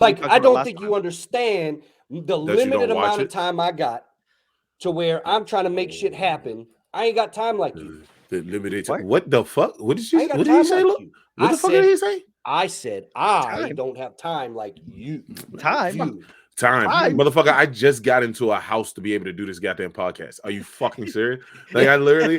Like, I don't think you understand the limited amount of time I got to where I'm trying to make shit happen. I ain't got time like you. The limited. What the fuck? What did you? What did he say? Like what the fuck did he say? I said I don't have time like you. Time, motherfucker! I just got into a house to be able to do this goddamn podcast. Are you fucking serious? Like I literally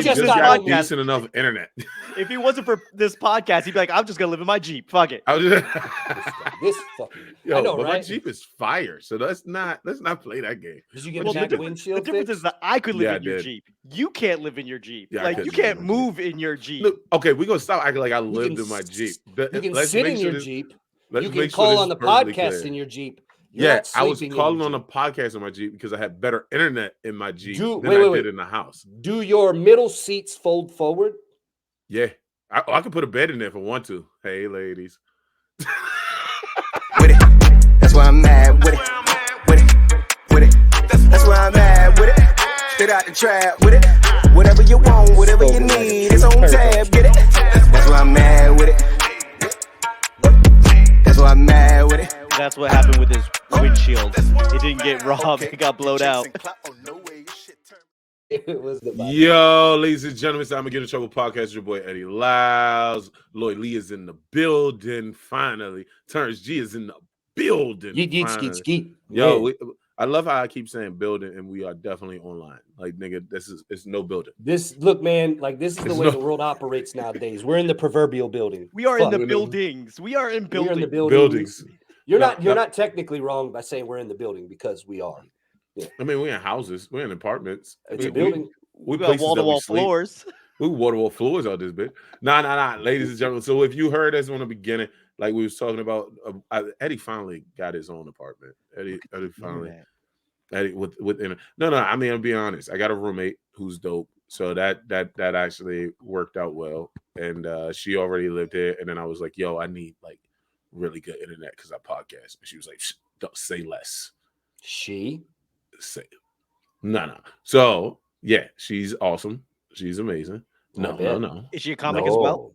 just got decent enough internet. If he wasn't for this podcast, he'd be like, "I'm just gonna live in my Jeep. Fuck it." This fucking. Yo, I know, but right? my Jeep is fire, so let's not play that game. Did you get the windshield? The difference is that I could live in your Jeep. You can't live in your Jeep. Yeah, like you can't move in your Jeep. Look, okay, we're gonna stop acting like I lived in my Jeep. You can sit in your Jeep. You can call on the podcast in your Jeep. I was calling on the podcast in my Jeep because I had better internet in my Jeep than I did in the house. Do your middle seats fold forward? Yeah. I could put a bed in there if I want to. Hey, ladies. With it. That's why I'm mad with it. With it. With it. That's why I'm mad with it. Straight out the trap with it. Whatever you want, whatever you need, it's on tab. Get it. That's why I'm mad with it. That's why I'm mad with it. That's what happened with his windshield. It didn't get robbed. It got blowed out. Yo, ladies and gentlemen, it's I'm gonna get in trouble podcast. Your boy Eddie Liles. Lloyd Lee is in the building. Finally, Terrance G is in the building. Skeet. Yo, I love how I keep saying building, and we are definitely online. Like, nigga, it's no building. Look, man, like this is the way the world operates nowadays. We're in the proverbial building. We are in the buildings. We are in buildings. We're in the buildings. You're not technically wrong by saying we're in the building because we are. Yeah. I mean, we're in houses, we're in apartments. It's a building. We got wall-to-wall floors. We wall-to-wall floors out this bitch. Nah, ladies and gentlemen. So if you heard us on the beginning, like we was talking about, Eddie finally got his own apartment. Eddie finally. Eddie with no. I mean, I'll be honest. I got a roommate who's dope, so that actually worked out well. And she already lived there. And then I was like, yo, I need like really good internet because I podcast. And she was like, don't say less. She. Say no. So yeah, she's awesome. She's amazing. No. Is she a comic as well?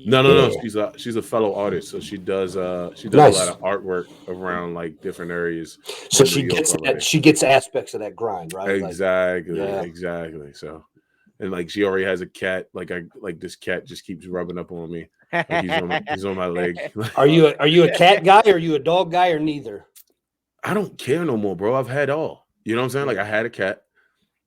No. She's a fellow artist, so she does a lot of artwork around like different areas. So she gets aspects of that grind, right? Exactly. So, and like she already has a cat. Like this cat just keeps rubbing up on me. Like he's on my leg. Are you a cat guy? Or are you a dog guy? Or neither? I don't care no more, bro. I've had all. You know what I'm saying? Like I had a cat.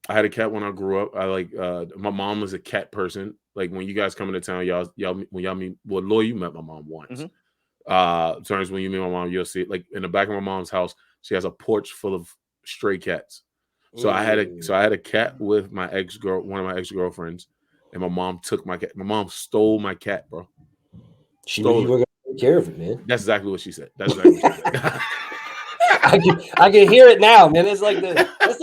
When I grew up. I like my mom was a cat person. Like when you guys come into town, y'all meet. Well, Lloyd, you met my mom once. Terrance, when you meet my mom, you'll see it. Like in the back of my mom's house, she has a porch full of stray cats. So I had a cat with one of my ex-girlfriends, and my mom took my cat. My mom stole my cat, bro. She knew you were gonna take care of it, man. That's exactly what she said. I can hear it now, man. It's like that's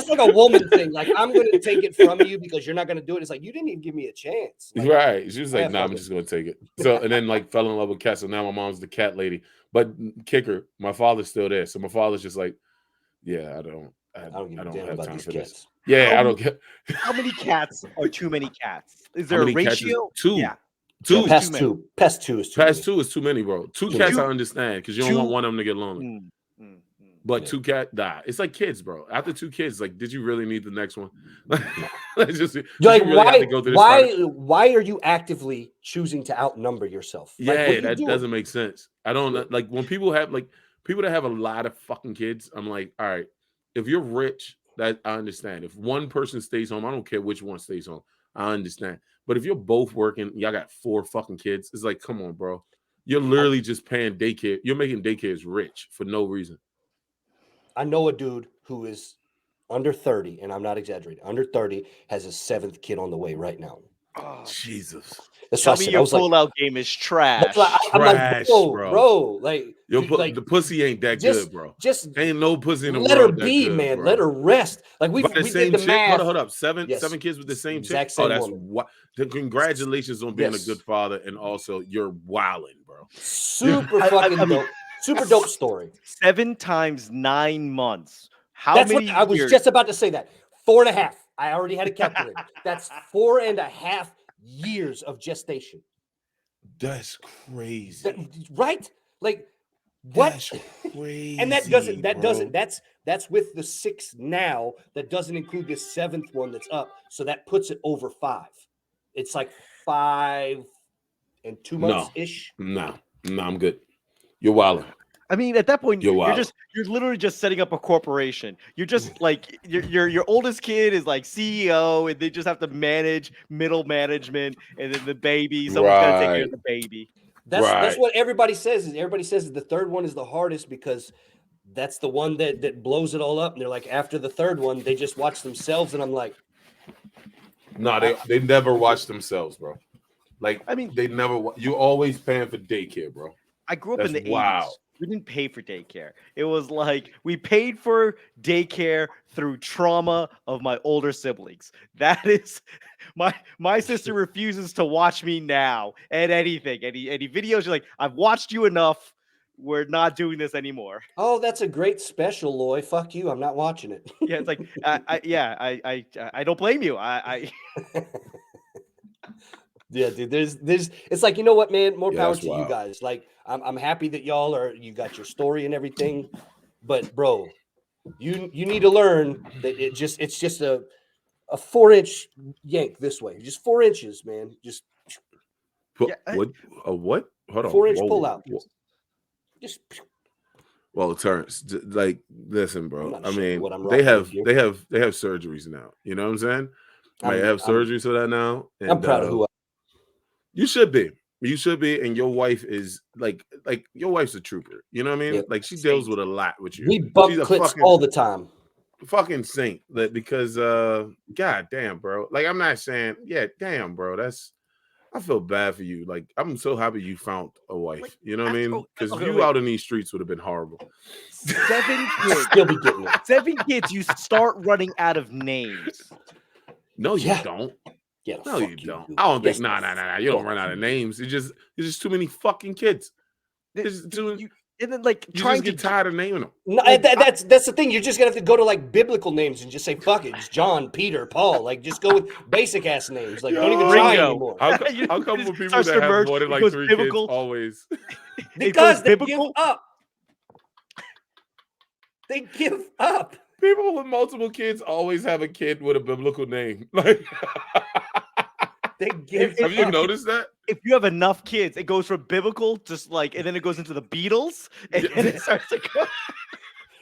like a woman thing. Like I'm gonna take it from you because you're not gonna do it. It's like you didn't even give me a chance. Like, right? She was like, "Nah, I'm just gonna take it." So and then like fell in love with cats. So now my mom's the cat lady. But kicker, my father's still there. So my father's just like, "Yeah, I don't have time for this." Yeah, I don't get. How many cats are too many cats? Is there a ratio? Two. Yeah. Pest two is too many, bro. Two cats I understand because you don't want one of them to get lonely. But two cat die. It's like kids, bro. After two kids, like, did you really need the next one? Why are you actively choosing to outnumber yourself? Yeah, that doesn't make sense. I don't like when people that have a lot of fucking kids. I'm like, all right, if you're rich, that I understand. If one person stays home, I don't care which one stays home. I understand. But if you're both working, y'all got 4 fucking kids, it's like, come on, bro. You're literally just paying daycare. You're making daycares rich for no reason. I know a dude who is under 30, and I'm not exaggerating. Under 30 has his 7th kid on the way right now. Oh, Jesus. Tell me your pull-out game is trash. I'm like, bro. Like, the pussy ain't that good, bro. Just ain't no pussy in the world. Let her be, good, man. Bro. Let her rest. Like we same did the chick. math. Hold up. Seven kids with the same chick. Same that's woman. what. Congratulations on being a good father, and also you're wilding, bro. Super fucking dope. Super dope story. 7 times 9 months. That's many? I was just about to say that. 4.5. I already had it calculated. That's 4.5 years of gestation. That's crazy. Right? Like What? That's crazy. And that doesn't. That's with the 6 now. That doesn't include the 7th one that's up. So that puts it over 5. It's like 5 and 2 months ish. No, I'm good. You're wilding. I mean, at that point, you're literally just setting up a corporation. You're just like your oldest kid is like CEO, and they just have to manage middle management, and then the baby, someone's gonna take care of the baby. That's what everybody says. Everybody says the 3rd one is the hardest because that's the one that blows it all up. And they're like, after the 3rd one, they just watch themselves, and I'm like, no, they never watch themselves, bro. Like, I mean, they never. You always paying for daycare, bro. I grew up in the 80s. We didn't pay for daycare. It was like we paid for daycare through trauma of my older siblings. That is my sister refuses to watch me now at anything. Any videos, you're like, I've watched you enough. We're not doing this anymore. Oh, that's a great special, Loy. Fuck you. I'm not watching it. Yeah, it's like I don't blame you. I Yeah, dude. There's it's like, you know what, man? More power to wild. you guys. Like, I'm happy that you got your story and everything, but bro, you need to learn that it's just a 4-inch yank this way. Just 4 inches, man. Just what? Hold on. 4-inch pull out. Just well, Terrance, like, listen, bro. I mean, they have surgeries now. You know what I'm saying? They have surgeries for that now. And, I'm proud of who I am. You should be. You should be, and your wife is like your wife's a trooper. You know what I mean? Yeah. Like, she deals with a lot with you. We bump clips all the time. Fucking saint. Because god damn, bro. Like, I'm not saying, yeah, damn, bro. I feel bad for you. Like, I'm so happy you found a wife. Like, you know what I mean? Because out in these streets would have been horrible. 7 kids. Still be getting it. 7 kids, you start running out of names. No, you don't. Yeah, no, you don't. I don't think. Nah. You don't run out of names. It's just too many fucking kids. And then, like, you just get tired of naming them. No, that's the thing. You're just gonna have to go to like biblical names and just say fuck it. It's John, Peter, Paul. Like, just go with basic ass names. Like, don't even try anymore. How come with people that have more than like 3 biblical kids always? Because they give up. They give up. People with multiple kids always have a kid with a biblical name. Like, have you noticed that? If you have enough kids, it goes from biblical, just like, and then it goes into the Beatles, and then it starts to go.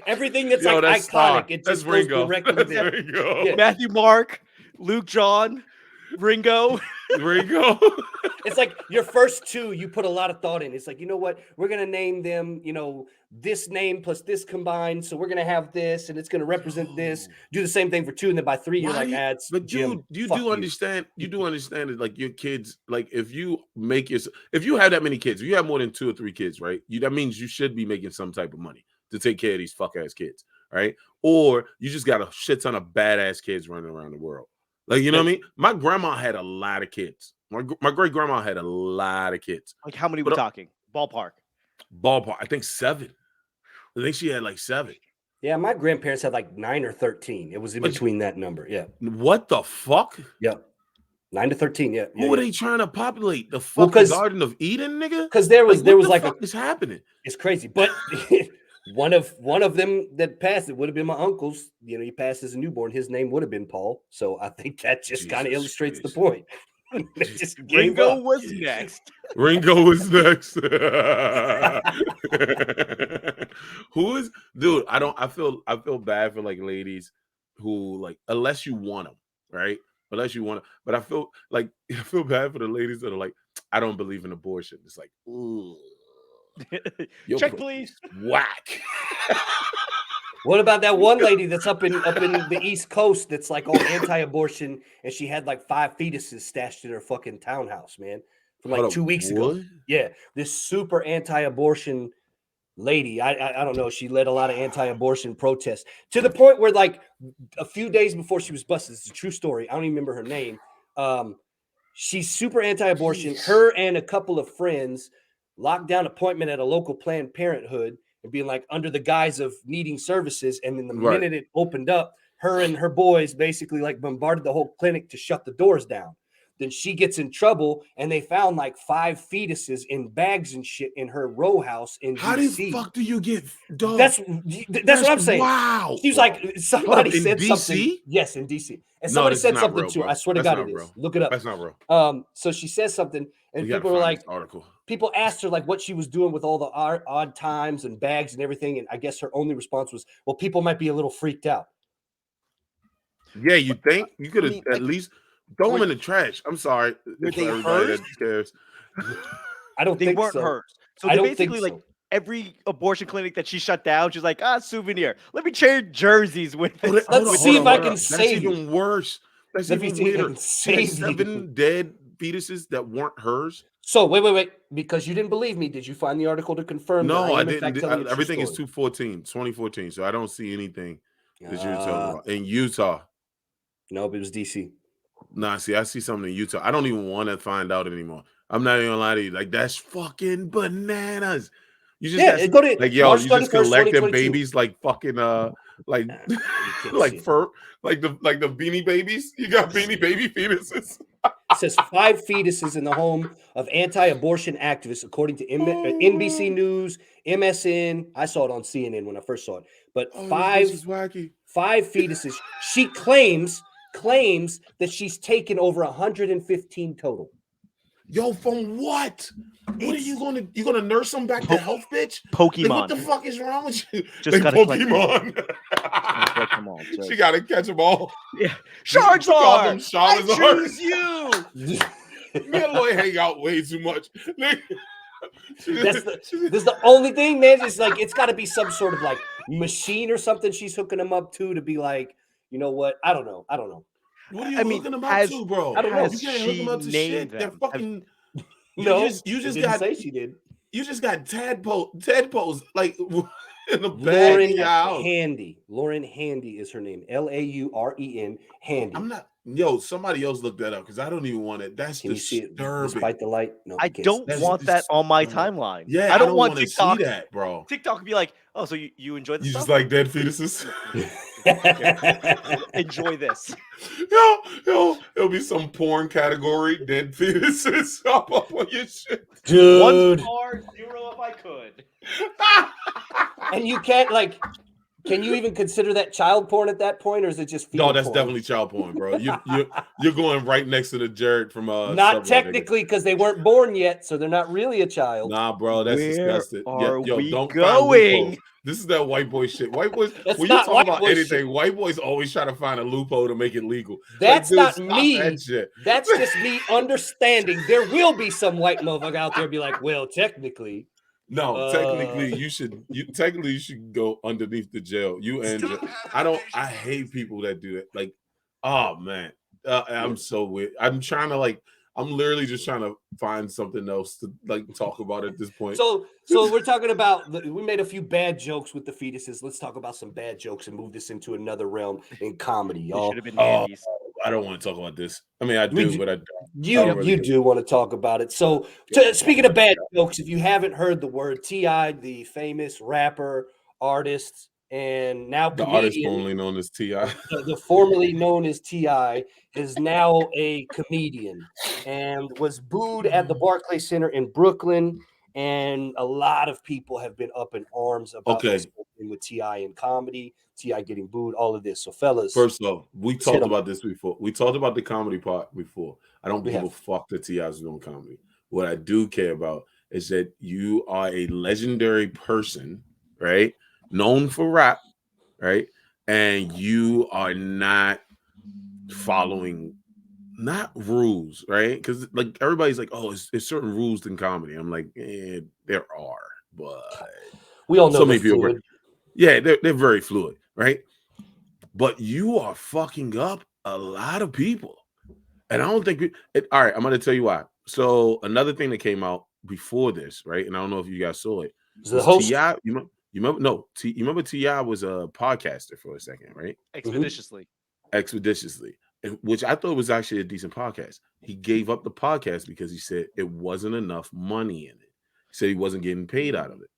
Everything that's iconic, it just goes directly to Ringo. Yeah. Matthew, Mark, Luke, John, Ringo. It's like your first 2, you put a lot of thought in. It's like, you know what? We're going to name them, this name plus this combined. So we're going to have this, and it's going to represent this. Do the same thing for 2. And then by 3, you're like, it's but Jim, you do understand that, like, your kids, like, if you have that many kids, if you have more than 2 or 3 kids, right? That means you should be making some type of money to take care of these fuck ass kids, right? Or you just got a shit ton of badass kids running around the world. Like, you know what I mean? My grandma had a lot of kids. My great grandma had a lot of kids. Like, how many we talking? Ballpark. I think 7. I think she had like 7. Yeah, my grandparents had like 9 or 13. It was in between that number. Yeah. What the fuck? Yeah. 9 to 13. Yeah. Who are they trying to populate? The fucking Garden of Eden, nigga? Because there was like what is happening? It's crazy. But one of them that passed, it would have been my uncle's. He passed as a newborn. His name would have been Paul. So I think that just kind of illustrates the point. Ringo was next. Who is, dude? I feel bad for like ladies who, like, unless you want them, right? Unless you want them, but I feel bad for the ladies that are like, I don't believe in abortion. It's like, ooh. Check, please. Whack. What about that one lady that's up in the East Coast that's like all anti-abortion, and she had like 5 fetuses stashed in her fucking townhouse, man, from like 2 weeks ago. Yeah, this super anti-abortion lady. I don't know. She led a lot of anti-abortion protests to the point where, like, a few days before she was busted, it's a true story. I don't even remember her name. She's super anti-abortion. Her and a couple of friends locked down appointment at a local Planned Parenthood and being like under the guise of needing services. And then the minute it opened up, her and her boys basically like bombarded the whole clinic to shut the doors down. then she gets in trouble, and they found like 5 fetuses in bags and shit in her row house in How DC. the fuck do you get? Dog, That's what I'm saying. Wow. She was like, somebody in said DC? something. Yes, in DC. And No, somebody this is said not something real, too. bro. I swear to That's God, not it real. is. Look it up. That's not real. So she says something, and You gotta people were find like, this article. people asked her like what she was doing with all the odd times and bags and everything, and I guess her only response was, "Well, people might be a little freaked out." Yeah, you think you could have mean, at like, least throw them were- in the trash. I'm sorry were for they everybody hers? that cares. I don't They think weren't so. hers. So I they don't think basically so. like every abortion clinic that she shut down, she's like, souvenir. Let me trade jerseys with Oh, it. Let's see if I can save That's you. even worse. That's Let me even see if I weirder. can She had save you. 7 dead fetuses that weren't hers. So wait, because you didn't believe me. Did you find the article to confirm? No, that I am, in fact, didn't. telling a true Everything is story? 2014, so I don't see anything that you're talking about in Utah. Nope, it was DC. Nah, see, I see something in Utah. I don't even want to find out anymore. I'm not even gonna lie to you. Like, that's fucking bananas. You just go to like, yo, March you just 31st, collecting 2022. babies like fucking like You can't like see it. fur, like the Beanie Babies. You got Beanie Baby fetuses. It says 5 fetuses in the home of anti-abortion activists, according to NBC News, MSN. I saw it on CNN when I first saw it. But Oh, five this is wacky. fetuses. She claims that she's taken over 115 total. Yo, from what? What are you gonna nurse them back to health, bitch? Pokemon. Like, what the fuck is wrong with you? Just like gotta collect them all. Pokemon. Collect them all, She gotta catch them all. Yeah. Call them Charizard! I Charizard. choose you! Me and Lloyd hang out way too much. That's the only thing, man. Is like it's got to be some sort of like machine or something she's hooking them up to be like, you know what? I don't know. What are you I mean, hooking them up to, bro? I don't know. You can't hook them up to shit. They're fucking. You just didn't got. say she did. You just got tadpoles like in the Lauren bag. Handy. Lauren Handy is her name. Lauren Handy. I'm not. Yo, somebody else look that up because I don't even want it. That's Can you see it disturbing. despite the light? No, I don't want that on my timeline. Yeah, I don't want to TikTok. see that, bro. TikTok would be like, oh, so you enjoy this You stuff? just like dead fetuses? Enjoy this. Yo, it'll be some porn category, dead fetuses up on your shit. Dude. 1 star, 0 if I could. And you can't like. Can you even consider that child porn at that point, or is it just No, that's porn? definitely child porn, bro. You're going right next to the Jared from not technically because they weren't born yet, so they're not really a child. Nah, bro, that's disgusting. Are we don't going? This is that white boy shit. White boys, That's when you not talk white about boy anything, shit. white boys always try to find a loophole to make it legal. That's like, not stop me. That shit. That's just me understanding. There will be some white motherfucker out there be like, well, technically. No, technically you should go underneath the jail. I hate people that do it. Like, oh man. I'm so weird. I'm literally just trying to find something else to like talk about at this point. So we're talking about we made a few bad jokes with the fetuses. Let's talk about some bad jokes and move this into another realm in comedy, y'all. Should have been Andy's. I don't want to talk about this. I mean, I do, but I don't. You do want to talk about it. So, speaking of bad jokes, if you haven't heard the word, T.I., the famous rapper, artist, and now the comedian, artist formerly known as T.I., the formerly known as T.I., is now a comedian and was booed at the Barclays Center in Brooklyn. And a lot of people have been up in arms about this with T.I. in comedy, T.I. getting booed, all of this. So, fellas. First off, we talked about this before. We talked about the comedy part before. I don't give a fuck that T.I.'s doing comedy. What I do care about is that you are a legendary person, right? Known for rap, right? And you are not following not rules, right? Because like everybody's like, oh, it's certain rules in comedy. I'm like, there are, but we all know so many people. Fluid. Yeah, they're very fluid, right? But you are fucking up a lot of people, and I don't think. All right, I'm going to tell you why. So another thing that came out before this, right? And I don't know if you guys saw it. The host. T.I., you remember? No, you remember T.I. was a podcaster for a second, right? Expeditiously. Which I thought was actually a decent podcast. He gave up the podcast because he said it wasn't enough money in it. He said he wasn't getting paid out of it.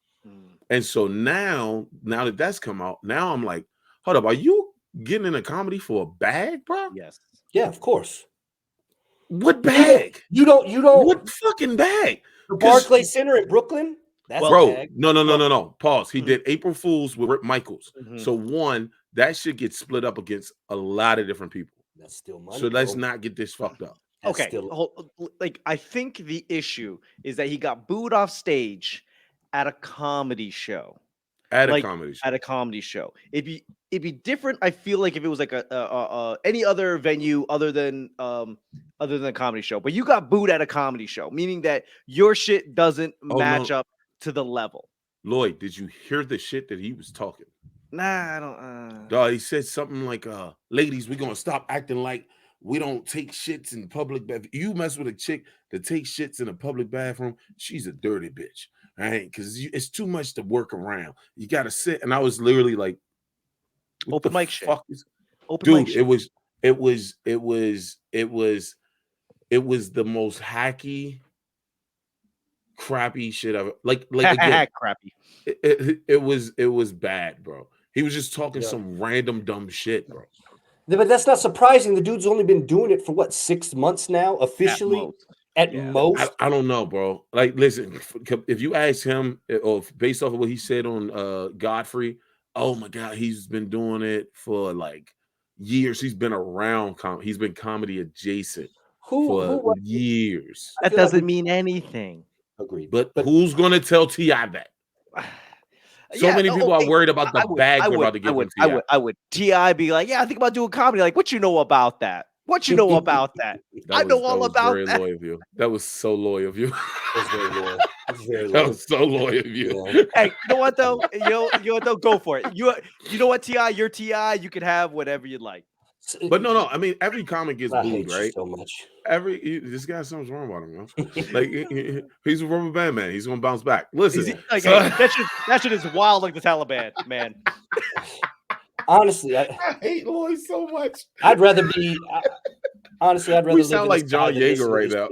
And so now that that's come out, now I'm like, hold up, are you getting in a comedy for a bag, bro? Yes. Yeah, of course. What bag? You don't. What fucking bag? The Barclays Center in Brooklyn. That's bro. bag. No. Pause. He did April Fools with Rick Michaels. Mhm. So one, that shit gets split up against a lot of different people. That's still money. So let's bro. not get this fucked up. That's Okay, still- like I think the issue is that he got booed off stage at a comedy show. At Like, a comedy show. At a comedy show, it'd be different. I feel like if it was like any other venue other than a comedy show, but you got booed at a comedy show, meaning that your shit doesn't match up to the level. Lloyd, did you hear the shit that he was talking? Nah, I don't. Dog, he said something like, ladies, we're gonna stop acting like we don't take shits in public bathroom. You mess with a chick that takes shits in a public bathroom, she's a dirty bitch, right? Because it's too much to work around. You gotta sit. And I was literally like, Open mic shit. Dude, mic shit. It was the most hacky, crappy shit ever. Like again, crappy. It was bad, bro. He was just talking some random dumb shit, bro. But that's not surprising. The dude's only been doing it for what, 6 months now, officially. At most. I don't know, bro. Like, listen, if you ask him, or based off of what he said on Godfrey, oh my God, he's been doing it for like years. He's been around. He's been comedy adjacent for years. That doesn't mean anything. Agreed. But who's gonna tell T.I. that? So many people are worried about the bag we're about to give him. I would. T.I. be like, yeah, I think about doing comedy. Like, what you know about that? What you know about that? I know all about that. Very loyal of you. That was so loyal of you. That's very loyal. That's very loyal. That was so loyal of you. Yeah. Hey, you know what though? You know what though? Go for it. You know what, T.I. You're T.I. You can have whatever you like. But no. I mean, every comic gets booed, right? So much. This guy, something's wrong about him, man. Like he's a rubber band man. He's gonna bounce back. Listen, like, that shit is wild, like the Taliban, man. Honestly, I hate Lloyd so much. I'd rather be. Honestly, I'd rather. We sound like John Yeager right now.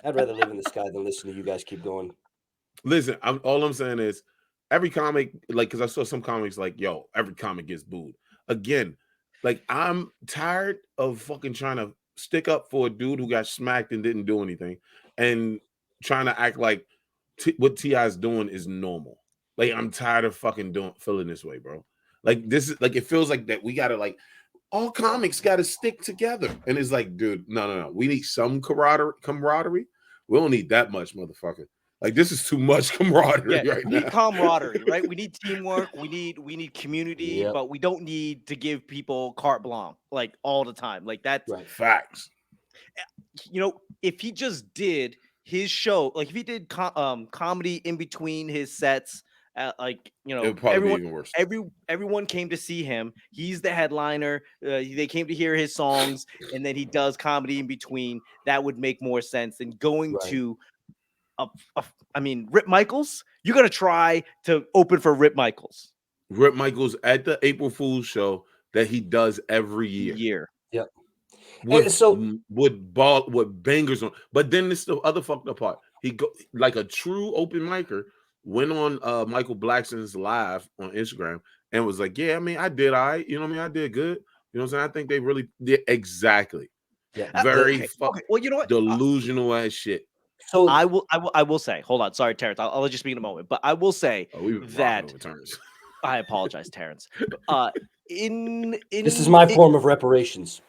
I'd rather live in the sky than listen to you guys keep going. Listen, all I'm saying is every comic, like, because I saw some comics like, yo, every comic gets booed. Again, like, I'm tired of fucking trying to stick up for a dude who got smacked and didn't do anything and trying to act like what T.I.'s doing is normal. Like, I'm tired of fucking feeling this way, bro. Like, this is like, it feels like that we gotta, like, all comics gotta stick together. And it's like, dude, no. We need some camaraderie. We don't need that much, motherfucker. Like, this is too much camaraderie right now. We need camaraderie, right? We need teamwork. We need community, but we don't need to give people carte blanche like all the time. Like, that's facts. You know, if he just did his show, like if he did comedy in between his sets, like, you know, everyone came to see him. He's the headliner. They came to hear his songs, and then he does comedy in between. That would make more sense than going to. I mean, Rip Michaels. You got to try to open for Rip Michaels. Rip Michaels at the April Fool's show that he does every year. Yep. With bangers on. But then this is the other fucked up part. He go like a true open micer. Went on Michael Blackson's live on Instagram and was like, yeah, I mean, I did all right. You know what I mean? I did good. You know what I'm saying? I think they really did exactly. Yeah. Very okay. Well, you know what? Delusional ass shit. So I will say, hold on. Sorry, Terrance. I'll let you speak in a moment. But I will say that I apologize, Terrance. This is my form of reparations.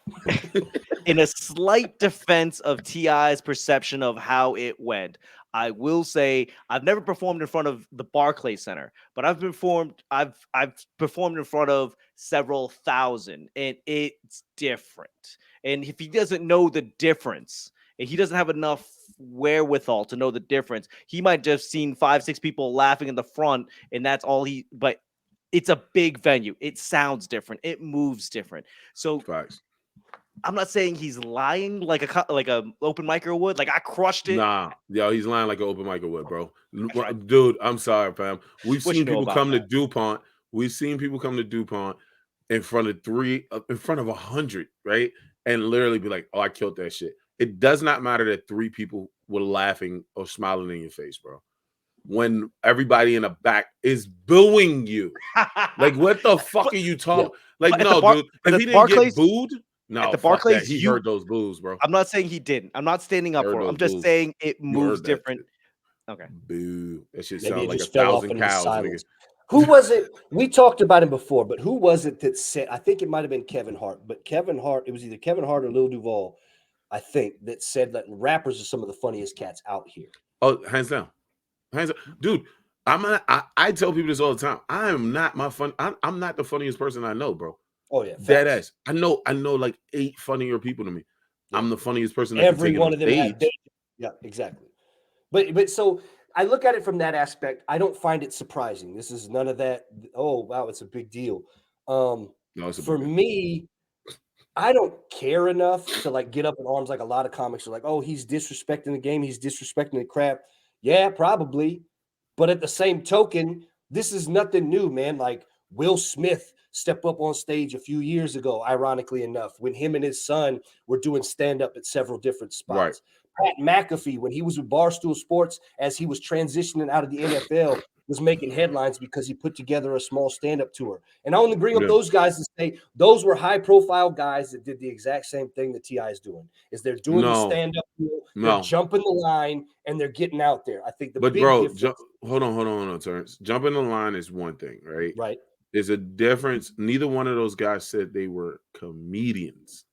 In a slight defense of T.I.'s perception of how it went, I will say I've never performed in front of the Barclays Center, but I've performed in front of several thousand, and it's different. And if he doesn't know the difference, and he doesn't have enough wherewithal to know the difference, he might just seen 5-6 people laughing in the front, and that's all he. But it's a big venue. It sounds different. It moves different. So facts. I'm not saying he's lying like a open micer would. Like, I crushed it. Nah, yo, he's lying like an open micer would, bro. Dude, I'm sorry, fam. We've seen people come to DuPont. We've seen people come to DuPont in front of 100, right? And literally be like, "Oh, I killed that shit." It does not matter that 3 people were laughing or smiling in your face, bro. When everybody in the back is booing you, like, what the fuck are you talking? Like, no, dude. If he didn't get booed. No, At the fuck that. Barclays, He heard those boos, bro. I'm not saying he didn't. I'm not standing up Heard for him. I'm those just boos. saying it You moves heard that different. shit. Okay. Boo. That shit Maybe sound it like just fell off 1,000 into cows, nigga. silence. Who was it? We talked about him before, but who was it that said? I think it might have been Kevin Hart, but Kevin Hart. It was either Kevin Hart or Lil Duval, I think, that said that rappers are some of the funniest cats out here. Oh, hands down, hands down, dude. I tell people this all the time. I am not I'm not the funniest person I know, bro. Oh yeah, Dead facts. ass. I know like 8 funnier people to me. Yeah. I'm the funniest person that Every can take one it of on them stage. had. Yeah, exactly. But so I look at it from that aspect. I don't find it surprising. This is none of that. Oh wow, it's a big deal. No, it's a For big deal. me, I don't care enough to like get up in arms like a lot of comics are like, oh, he's disrespecting the game, he's disrespecting the crap. Yeah, probably. But at the same token, this is nothing new, man. Like Will Smith stepped up on stage a few years ago, ironically enough, when him and his son were doing stand-up at several different Right. spots. Pat McAfee, when he was with Barstool Sports, as he was transitioning out of the NFL, was making headlines because he put together a small stand-up tour. And I only bring up Yeah. those guys to say those were high-profile guys that did the exact same thing that T.I. is doing. Is they're doing the stand-up tour, they're jumping the line, and they're getting out there. I think the big difference. Hold on, Terrance. Jumping the line is one thing, right? Right. There's a difference. Neither one of those guys said they were comedians.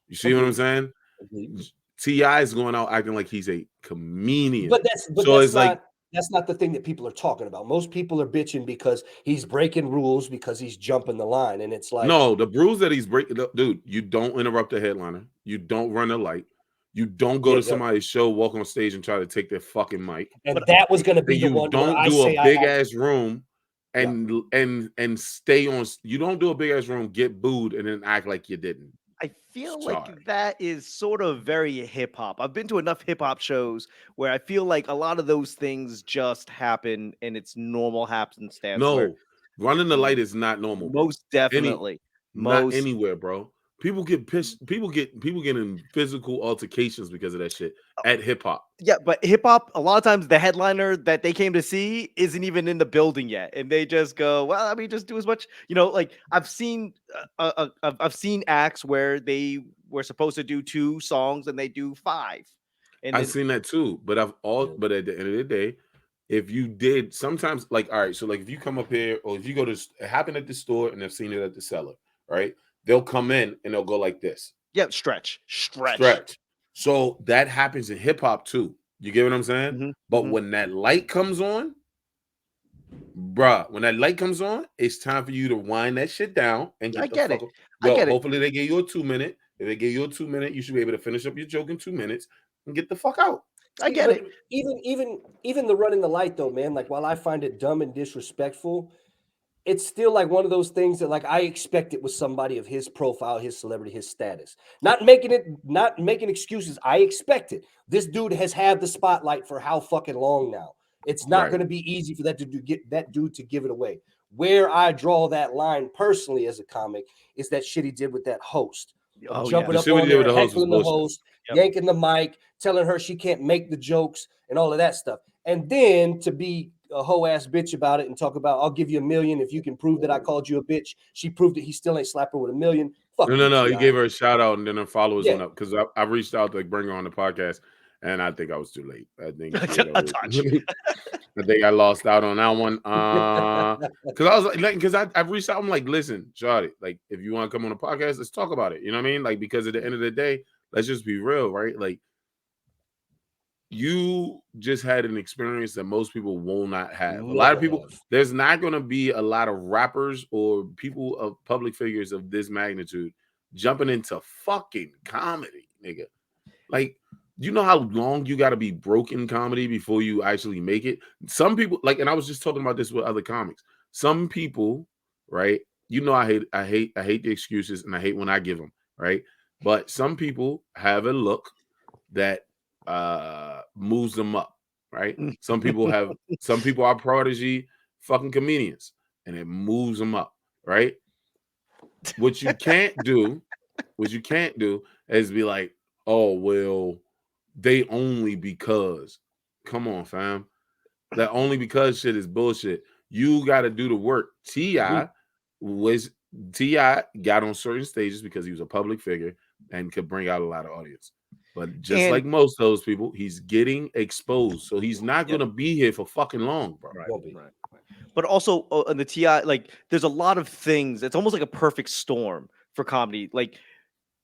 You see what I'm saying? T.I. is going out acting like he's a comedian. But that's not the thing that people are talking about. Most people are bitching because he's breaking rules, because he's jumping the line. And it's like, no, the rules that he's breaking, dude, you don't interrupt the headliner. You don't run a light. You don't go to somebody's show, walk on stage, and try to take their fucking mic. And that was going to be the one. You don't do a big ass room and stay on. You don't do a big ass room, get booed, and then act like you didn't. I feel like that is sort of very hip hop. I've been to enough hip hop shows where I feel like a lot of those things just happen and it's normal happenstance. No, running the light is not normal. Most definitely. Not anywhere, bro. People get pissed. People get in physical altercations because of that shit at hip hop. Yeah, but hip hop, a lot of times the headliner that they came to see isn't even in the building yet, and they just go, "Well, I mean, just do as much." Like I've seen acts where they were supposed to do 2 songs and they do 5. And I've seen that too, but but at the end of the day, if you did sometimes, like, all right, so like if you come up here or if you go to it happened at the store and I've seen it at the cellar, right? They'll come in and they'll go like this. Yeah, stretch. So that happens in hip hop too. You get what I'm saying? Mm-hmm. But when that light comes on, bruh, it's time for you to wind that shit down and get I get it. Hopefully they give you a 2 minute. If they give you a 2 minute, you should be able to finish up your joke in 2 minutes and get the fuck out. I get it. Even the running the light though, man. Like while I find it dumb and disrespectful, it's still like one of those things that like I expect it was somebody of his profile, his celebrity, his status. Not making excuses. I expect it. This dude has had the spotlight for how fucking long now. It's not going to be easy for that dude to give it away. Where I draw that line personally as a comic is that shit he did with that host. Jumping up on there, heckling the host, yanking the mic, telling her she can't make the jokes and all of that stuff. And then to be a hoe ass bitch about it and talk about, I'll give you $1 million if you can prove that I called you a bitch. She proved it. He still ain't slapped her with $1 million. Fuck no. He gave her a shout out and then her followers went up because I reached out to bring her on the podcast and I think I was too late. I think I think I lost out on that one. Because I was like, because I reached out. I'm like, listen, Shawty, like if you want to come on the podcast, let's talk about it. You know what I mean? Like because at the end of the day, let's just be real, right? Like. You just had an experience that most people will not have. A lot of people, there's not going to be a lot of rappers or people of public figures of this magnitude jumping into fucking comedy, nigga. Like, you know how long you got to be broken comedy before you actually make it? Some people, like, and I was just talking about this with other comics. Some people, right? You know, I hate the excuses and I hate when I give them, right? But some people have a look that moves them up, right? Some people are prodigy fucking comedians and it moves them up, right? What you can't do is be like, oh, well, they only because. Come on, fam. That only because shit is bullshit. You got to do the work. T.I. was T.I. got on certain stages because he was a public figure and could bring out a lot of audience. But just like most of those people, he's getting exposed. So he's not going to be here for fucking long, bro. Right. But also on the T.I., like there's a lot of things. It's almost like a perfect storm for comedy. Like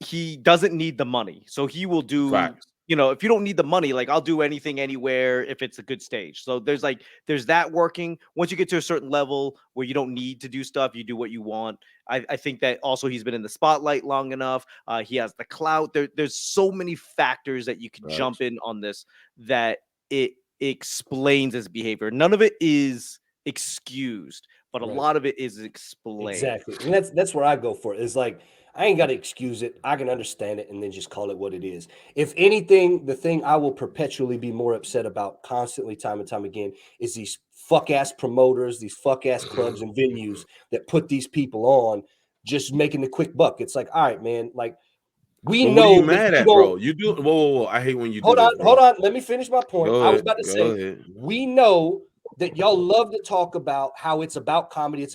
he doesn't need the money. So he will do Facts. You know, if you don't need the money, like I'll do anything anywhere if it's a good stage. So there's that working. Once you get to a certain level where you don't need to do stuff, you do what you want. I think that also he's been in the spotlight long enough. He has the clout. There's so many factors that you can jump in on this that it explains his behavior. None of it is excused, but a lot of it is explained. Exactly. And that's where I go for it. It's like I ain't got to excuse it. I can understand it and then just call it what it is. If anything, the thing I will perpetually be more upset about constantly, time and time again, is these fuck ass promoters, these fuck ass clubs and venues that put these people on just making the quick buck. It's like, all right, man, like we know. What are you mad at, bro? You do whoa. I hate when you hold do on, this, bro. hold on. Let me finish my point. Go I was ahead, about to go say, ahead. we know that y'all love to talk about how it's about comedy,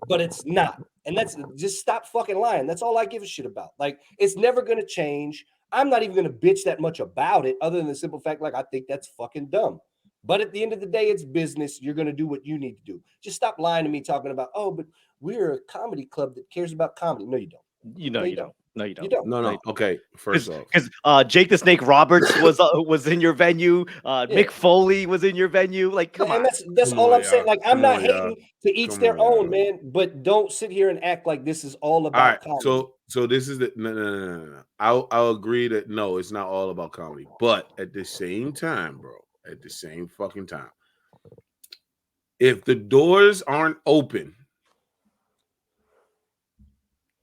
but it's not. And that's just stop fucking lying. That's all I give a shit about. Like, it's never going to change. I'm not even going to bitch that much about it, other than the simple fact, like, I think that's fucking dumb. But at the end of the day, it's business. You're going to do what you need to do. Just stop lying to me talking about, oh, but we're a comedy club that cares about comedy. No, you don't. You don't. No, you don't. You don't. No. Okay. First off, because Jake the Snake Roberts was in your venue. Mick Foley was in your venue. Like, come on. That's all I'm saying. Like, I'm not hating to each their own, man. But don't sit here and act like this is all about comedy. So this is the no. I'll agree that no, it's not all about comedy. But at the same time, bro, at the same fucking time, if the doors aren't open,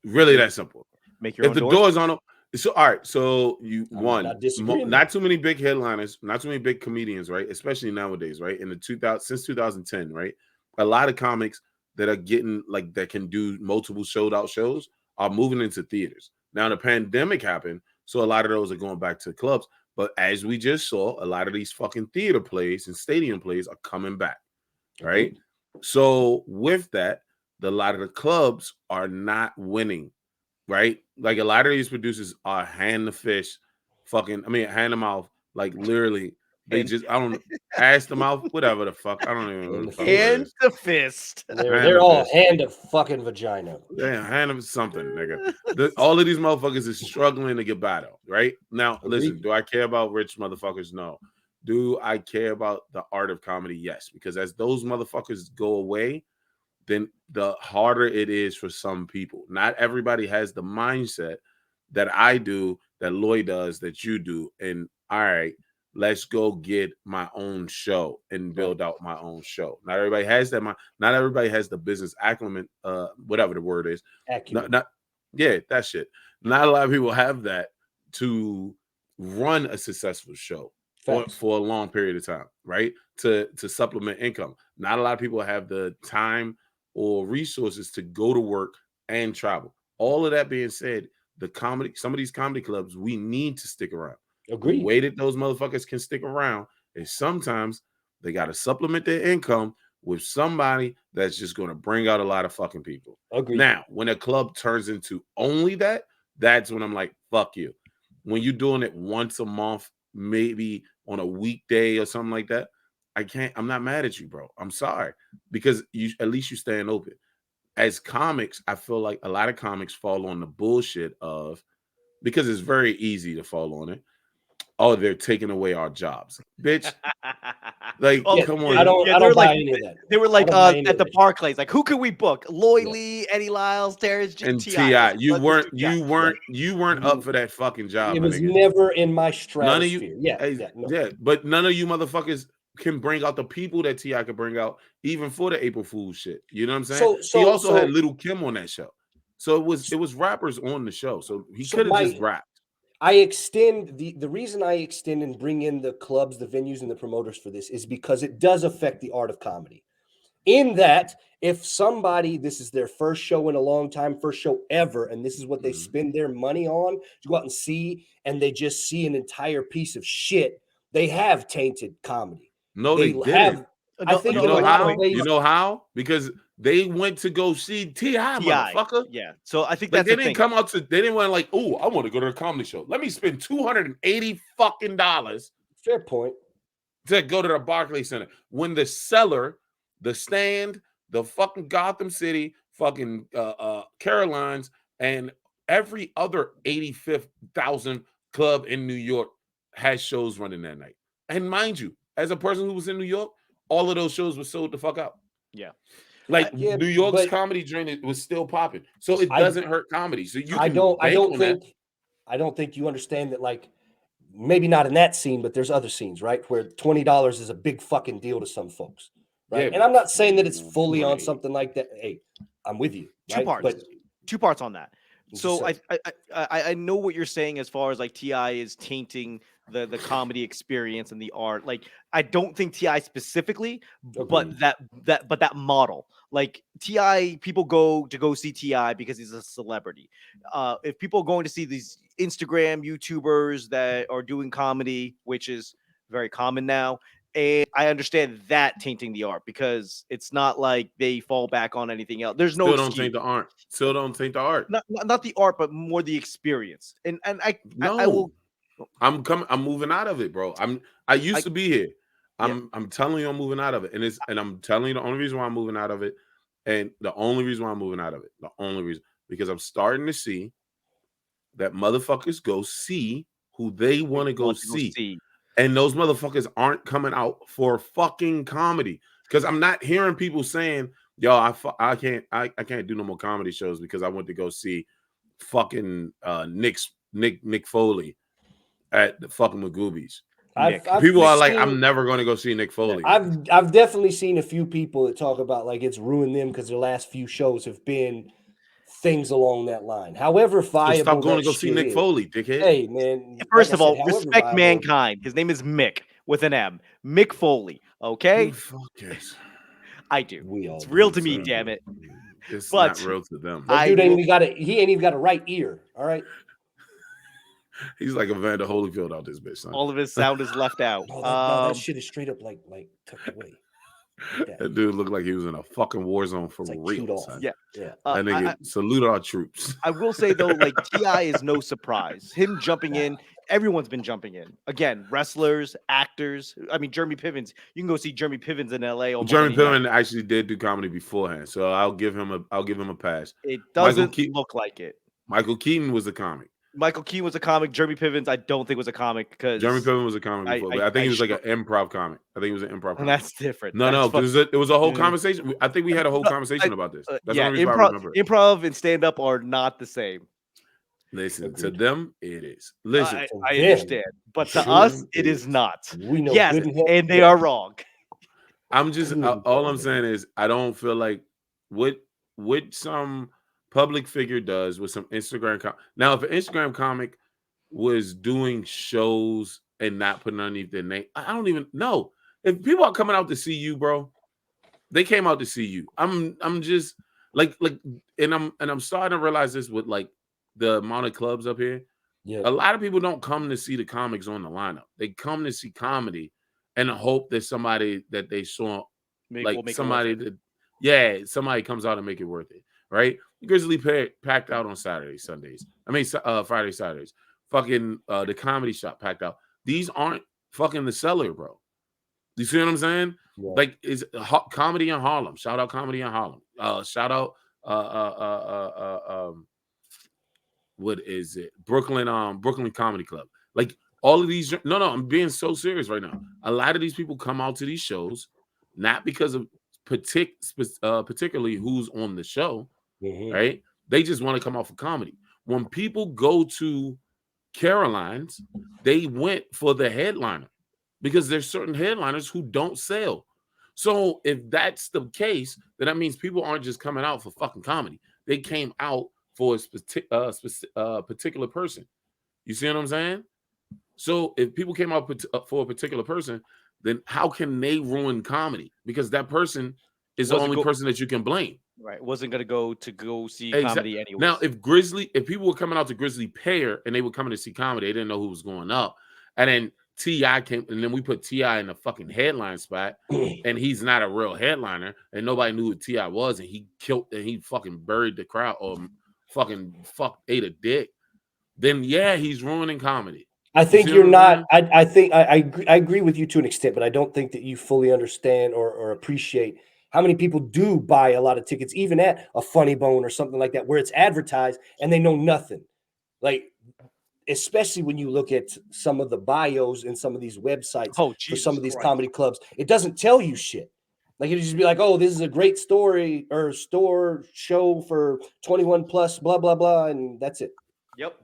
really that simple. Make your own doors. Doors aren't open. So all right, so you not too many big headliners, not too many big comedians, right? Especially nowadays, right? In the since 2010, right? A lot of comics that are getting like that can do multiple sold out shows are moving into theaters. Now the pandemic happened, so a lot of those are going back to clubs. But as we just saw, a lot of these fucking theater plays and stadium plays are coming back, right? So with that, a lot of the clubs are not winning. Right? Like a lot of these producers are hand to mouth, like literally. They just, I don't know, ass to mouth, whatever the fuck. I don't even know. Hand to fist. They're all hand to fucking vagina. Yeah, hand of something, nigga. All of these motherfuckers is struggling to get by though, right? Now, listen, do I care about rich motherfuckers? No. Do I care about the art of comedy? Yes, because as those motherfuckers go away, then the harder it is for some people. Not everybody has the mindset that I do, that Lloyd does, that you do. And all right, let's go get my own show and build out my own show. Not everybody has that. Not everybody has the business acumen, whatever the word is. That shit. Not a lot of people have that to run a successful show for a long period of time, right? To supplement income. Not a lot of people have the time or resources to go to work and travel. All of that being said, some of these comedy clubs, we need to stick around. Agreed. The way that those motherfuckers can stick around is sometimes they got to supplement their income with somebody that's just going to bring out a lot of fucking people. Agreed. Now, when a club turns into only that, that's when I'm like, fuck you. When you're doing it once a month, maybe on a weekday or something like that, I'm not mad at you, bro. I'm sorry, because at least you staying open. As comics, I feel like a lot of comics fall on the bullshit of, because it's very easy to fall on it. Oh, they're taking away our jobs, bitch. Like, come on. I don't buy any of that. They were like at the Barclays, like, who can we book? Lloyd Lee, Eddie Liles, Terrance, and T.I. You weren't up for that fucking job. It was never in my stratosphere. None of you, but none of you motherfuckers can bring out the people that T.I. could bring out, even for the April Fool's shit. You know what I'm saying? He also had Little Kim on that show. So it was rappers on the show. So he could have just rapped. I extend the reason I extend and bring in the clubs, the venues, and the promoters for this is because it does affect the art of comedy. In that, if somebody, this is their first show in a long time, first show ever, and this is what they spend their money on to go out and see, and they just see an entire piece of shit, they have tainted comedy. No, they didn't. I think you in a know lot of how? ways, You know how? Because they went to go see T.I., motherfucker. Yeah. So I think Like that's they the didn't thing. come out to. They didn't want like, oh, I want to go to a comedy show. Let me spend $280 fucking dollars fair point. to go to the Barclays Center when the Cellar, the Stand, the fucking Gotham City, fucking Carolines, and every other 85,000 club in New York has shows running that night. And mind you, as a person who was in New York, all of those shows were sold the fuck out. Yeah. Like Yeah, New York's but comedy joint was still popping, so it I- doesn't hurt comedy. So you can I don't on that. think I don't think you understand that. Like, maybe not in that scene, but there's other scenes, right, where $20 is a big fucking deal to some folks, right? Yeah, and I'm not saying that it's fully on right. something like that. Hey, I'm with you. Two Right? parts. But Two parts on that. Just So say. I know what you're saying as far as like Ti is tainting the comedy experience and the art. Like I don't think Ti specifically, but Agreed. that model. Like Ti, people go see Ti because he's a celebrity. If people are going to see these Instagram YouTubers that are doing comedy, which is very common now, and I understand that tainting the art because it's not like they fall back on anything else. There's no Still don't excuse. think the art. Still don't think the art. Not the art, but more the experience. And I No, will. I'm coming. I'm moving out of it, bro. I used to be here. I'm telling you, I'm moving out of it, and I'm telling you the only reason why I'm moving out of it, and the only reason why I'm moving out of it, the only reason because I'm starting to see that motherfuckers go see who they want to go see. And those motherfuckers aren't coming out for fucking comedy because I'm not hearing people saying, "Yo, I can't do no more comedy shows because I went to go see fucking Nick Foley at the fucking Magoobies." People are like, "I'm never going to go see Nick Foley." I've definitely seen a few people that talk about like it's ruined them because their last few shows have been things along that line. However viable, so stop going to go shit see Nick is. Foley, dickhead. Hey man, First like of all, said, respect viable, mankind. His name is Mick with an M. Mick Foley. Okay, I do. It's real to me, damn it. It's not real to them. That dude ain't even got he ain't even got a right ear. All right. He's like Evander Holyfield out this bitch, son. All of his sound is left out. No, that shit is straight up like tucked away. Like that dude looked like he was in a fucking war zone for real. Son. Yeah. That nigga, salute our troops. I will say though, like Ti is no surprise. Him jumping in, everyone's been jumping in. Again, wrestlers, actors. I mean, Jeremy Pivens. You can go see Jeremy Pivens in LA. Jeremy Piven actually did do comedy beforehand, so I'll give him a pass. It doesn't look like it. Michael Keaton was a comic. Michael Keaton was a comic. Jeremy Pivens, I don't think was a comic because Jeremy Piven was a comic before. But I think he was like an improv comic. I think he was an improv comic. And that's different. No, because it was a whole conversation. I think we had a whole conversation about this. That's the only reason I remember it. Improv and stand-up are not the same. Listen, to them, it is. Listen, I understand. But to us, it is not. We know yes, and they are wrong. I'm just all I'm saying is I don't feel like what some public figure does with some Instagram now if an Instagram comic was doing shows and not putting underneath their name, I don't even know. If people are coming out to see you, bro, they came out to see you. I'm just like and I'm starting to realize this with like the amount of clubs up here. Yeah. A lot of people don't come to see the comics on the lineup. They come to see comedy and hope that somebody that they saw somebody comes out and make it worth it, right? Grizzly packed out on Saturdays, Sundays. I mean Friday, Saturdays. Fucking the comedy shop packed out. These aren't fucking the Cellar, bro. You see what I'm saying? Yeah. Like it's comedy in Harlem. Shout out comedy in Harlem. Shout out what is it? Brooklyn Comedy Club. Like all of these. No, I'm being so serious right now. A lot of these people come out to these shows not because of particularly who's on the show, right? They just want to come out for comedy. When people go to Caroline's, they went for the headliner because there's certain headliners who don't sell. So if that's the case, then that means people aren't just coming out for fucking comedy. They came out for a particular person. You see what I'm saying? So if people came out for a particular person, then how can they ruin comedy? Because that person is the only person that you can blame. Right. Wasn't going to go see comedy anyway. Now, if people were coming out to Grizzly Pear and they were coming to see comedy, they didn't know who was going up. And then T.I. came, and then we put T.I. in the fucking headline spot, and he's not a real headliner, and nobody knew who T.I. was, and he killed, and he fucking buried the crowd, or ate a dick. Then yeah, he's ruining comedy. I think you're not. I think I agree with you to an extent, but I don't think that you fully understand or appreciate how many people do buy a lot of tickets, even at a Funny Bone or something like that, where it's advertised and they know nothing. Like, especially when you look at some of the bios in some of these websites for some of these comedy clubs, it doesn't tell you shit. Like, it'd just be like, oh, this is a great story or store show for 21 plus, blah, blah, blah. And that's it. Yep.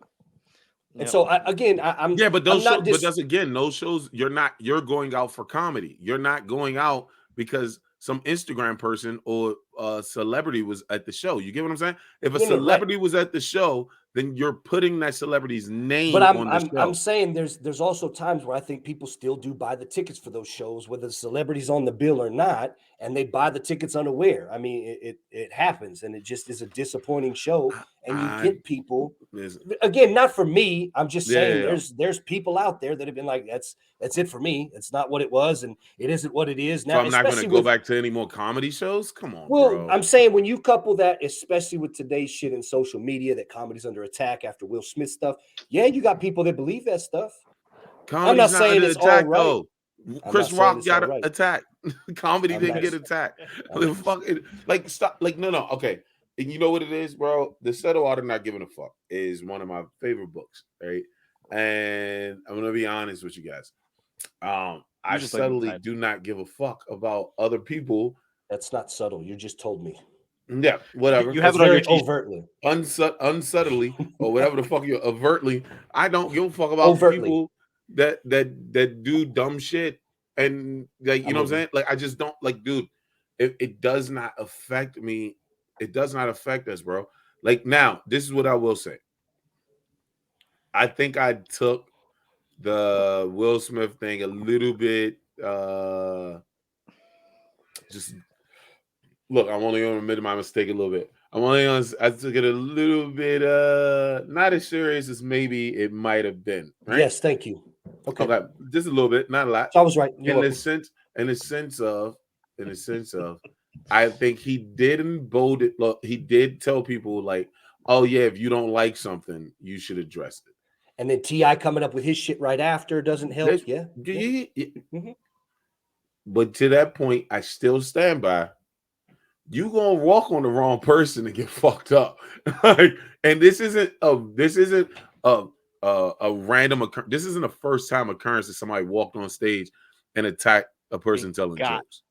And so I'm but those shows, but that's again, those shows, you're going out for comedy. You're not going out because some Instagram person or a celebrity was at the show. You get what I'm saying? If a celebrity was at the show, then you're putting that celebrity's name on the show. I'm saying there's also times where I think people still do buy the tickets for those shows, whether the celebrity's on the bill or not, and they buy the tickets unaware. I mean, it happens, and it just is a disappointing show. And you get people, again, not for me. I'm just saying there's people out there that have been like, that's it for me. It's not what it was, and it isn't what it is now. So I'm not going to go back to any more comedy shows. Come on, well, bro. I'm saying when you couple that, especially with today's shit in social media, that comedy's under attack after Will Smith stuff. Yeah, you got people that believe that stuff. Comedy's I'm not saying it's all right. Though. Chris Rock got attacked. Comedy didn't get attacked. Like stop. Like no. Okay. And you know what it is, bro? The Subtle Art of Not Giving a Fuck is one of my favorite books, right? And I'm gonna be honest with you guys. I subtly do not give a fuck about other people. That's not subtle. You just told me. Yeah, whatever. You have it on your overtly, unsubtly, or whatever the fuck you overtly. I don't give a fuck about people that do dumb shit, and like you know what I'm saying. Like I just don't like, dude. It does not affect me. It does not affect us, bro. Like now, this is what I will say. I think I took the Will Smith thing a little bit. Just look, I'm only going to admit my mistake a little bit. I took it a little bit not as serious as maybe it might have been. Right? Yes, thank you. Okay, just a little bit, not a lot. So I was right. In the sense of, I think he did embolden it. Look, he did tell people like, oh yeah, if you don't like something, you should address it. And then T.I. coming up with his shit right after doesn't help. Yeah. Mm-hmm. But to that point, I still stand by. You gonna walk on the wrong person and get fucked up. And this isn't a random occurrence. This isn't a first time occurrence that somebody walked on stage and attacked a person telling jokes.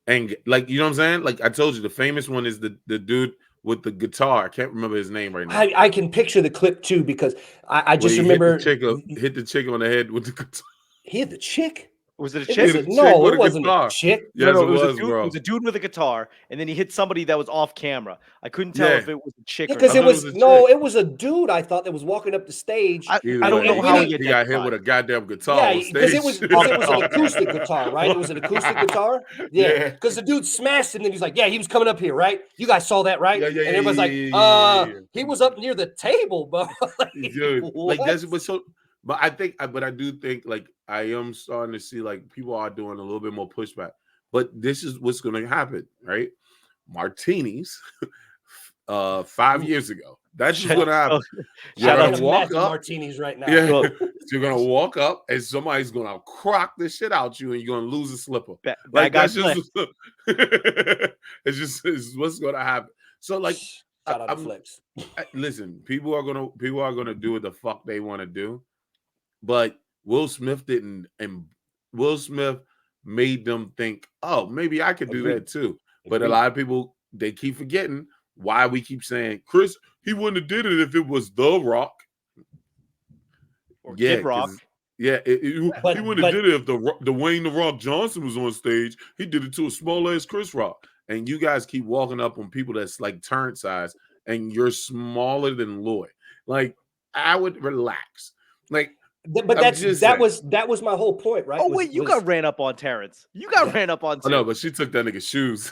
And like you know what I'm saying? Like I told you, the famous one is the dude with the guitar. I can't remember his name right now. I can picture the clip too because I just remember hit the chick on the head with the guitar. He hit the chick. Was it a chick? No, it wasn't a chick. Yes, no, it was, bro. It was a dude with a guitar, and then he hit somebody that was off camera. I couldn't tell if it was a chick or because it was a dude. I thought that was walking up the stage. I don't know how he got hit with a goddamn guitar. Yeah, because it was an acoustic guitar, right? It was an acoustic guitar. Yeah, because the dude smashed and then he's like, "Yeah, he was coming up here, right? You guys saw that, right?" And everyone's like, he was up near the table, but like that's what's so." But I do think like I am starting to see like people are doing a little bit more pushback. But this is what's going to happen, right? Martinis, 5 years ago. That's just going to happen. You're going to walk up Martinis right now. Yeah, you're going to walk up and somebody's going to crock the shit out you, and you're going to lose a slipper. Like that's just it's what's going to happen. So like, listen, people are gonna do what the fuck they want to do. But Will Smith didn't, and Will Smith made them think, oh, maybe I could do that too. But a lot of people, they keep forgetting why we keep saying, Chris, he wouldn't have did it if it was The Rock. Or Kid Rock. Yeah, he wouldn't have did it if Dwayne The Rock Johnson was on stage. He did it to a small ass Chris Rock. And you guys keep walking up on people that's like Terrance size, and you're smaller than Lloyd. Like, I would relax. Like, but that was my whole point, right? Oh wait, you got ran up on Terrance. You got ran up on. Oh, no, but she took that nigga's shoes.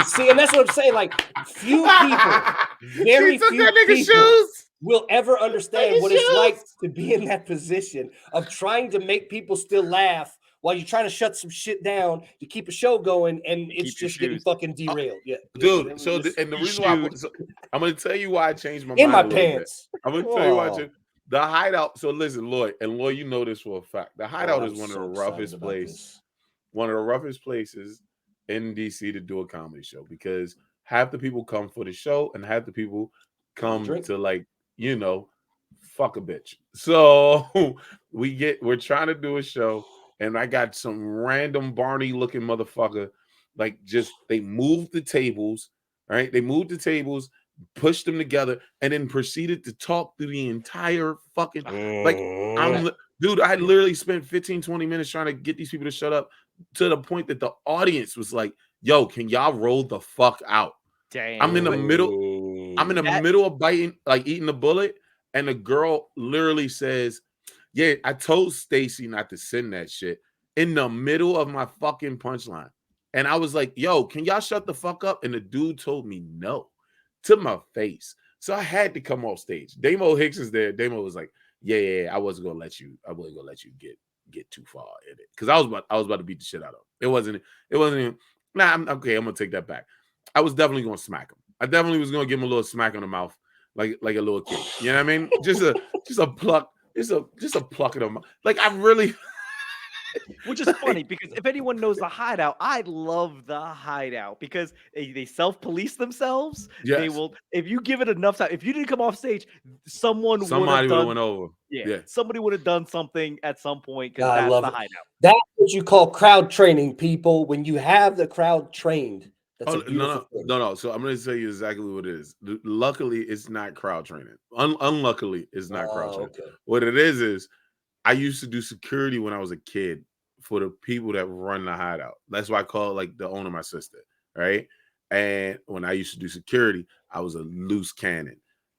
See, and that's what I'm saying. Like few people, very she took few that nigga's people. shoes. will ever understand what it's shoes. like to be in that position of trying to make people still laugh while you're trying to shut some shit down to keep a show going, and it's Keep your just getting shoes. fucking derailed. Yeah, Dude. So just and the You reason why shoot. I'm going to tell you why I changed my in mind my a little bit. pants. I'm going to tell you why I Oh. changed the hideout. So listen, Lloyd, you know this for a fact. The hideout I'm is one of so the excited roughest about places. this. One of the roughest places in DC to do a comedy show because half the people come for the show and half the people come drink. to like, you know, fuck a bitch. So we're trying to do a show and I got some random Barney looking motherfucker. Like just they moved the tables, right? They moved the tables, pushed them together, and then proceeded to talk through the entire fucking like dude, I literally spent 15-20 minutes trying to get these people to shut up to the point that the audience was like, yo, can y'all roll the fuck out? Damn. I'm in the middle of biting, like eating the bullet, and the girl literally says, yeah, I told Stacy not to send that shit in the middle of my fucking punchline. And I was like, yo, can y'all shut the fuck up? And the dude told me no to my face. So I had to come off stage. Damo Hicks is there. Damo was like, yeah, I wasn't gonna let you get too far in it. Because I was about to beat the shit out of him. It wasn't even I'm gonna take that back. I was definitely gonna smack him. I definitely was gonna give him a little smack on the mouth, like a little kid. You know what I mean? Just a pluck, just a pluck of the mouth. Like I really Which is funny because if anyone knows the hideout, I love the hideout because they self-police themselves. Yes. They will, if you give it enough time, if you didn't come off stage, somebody would have went over. Yeah, somebody would have done something at some point because I that's love the it. hideout. That's what you call crowd training, people. When you have the crowd trained, that's a beautiful thing. No. So I'm going to tell you exactly what it is. Luckily, it's not crowd training. Unluckily, it's not crowd training. Okay. What it is I used to do security when I was a kid for the people that run the hideout. That's why I call it like the owner, my sister, right? And when I used to do security, I was a loose cannon.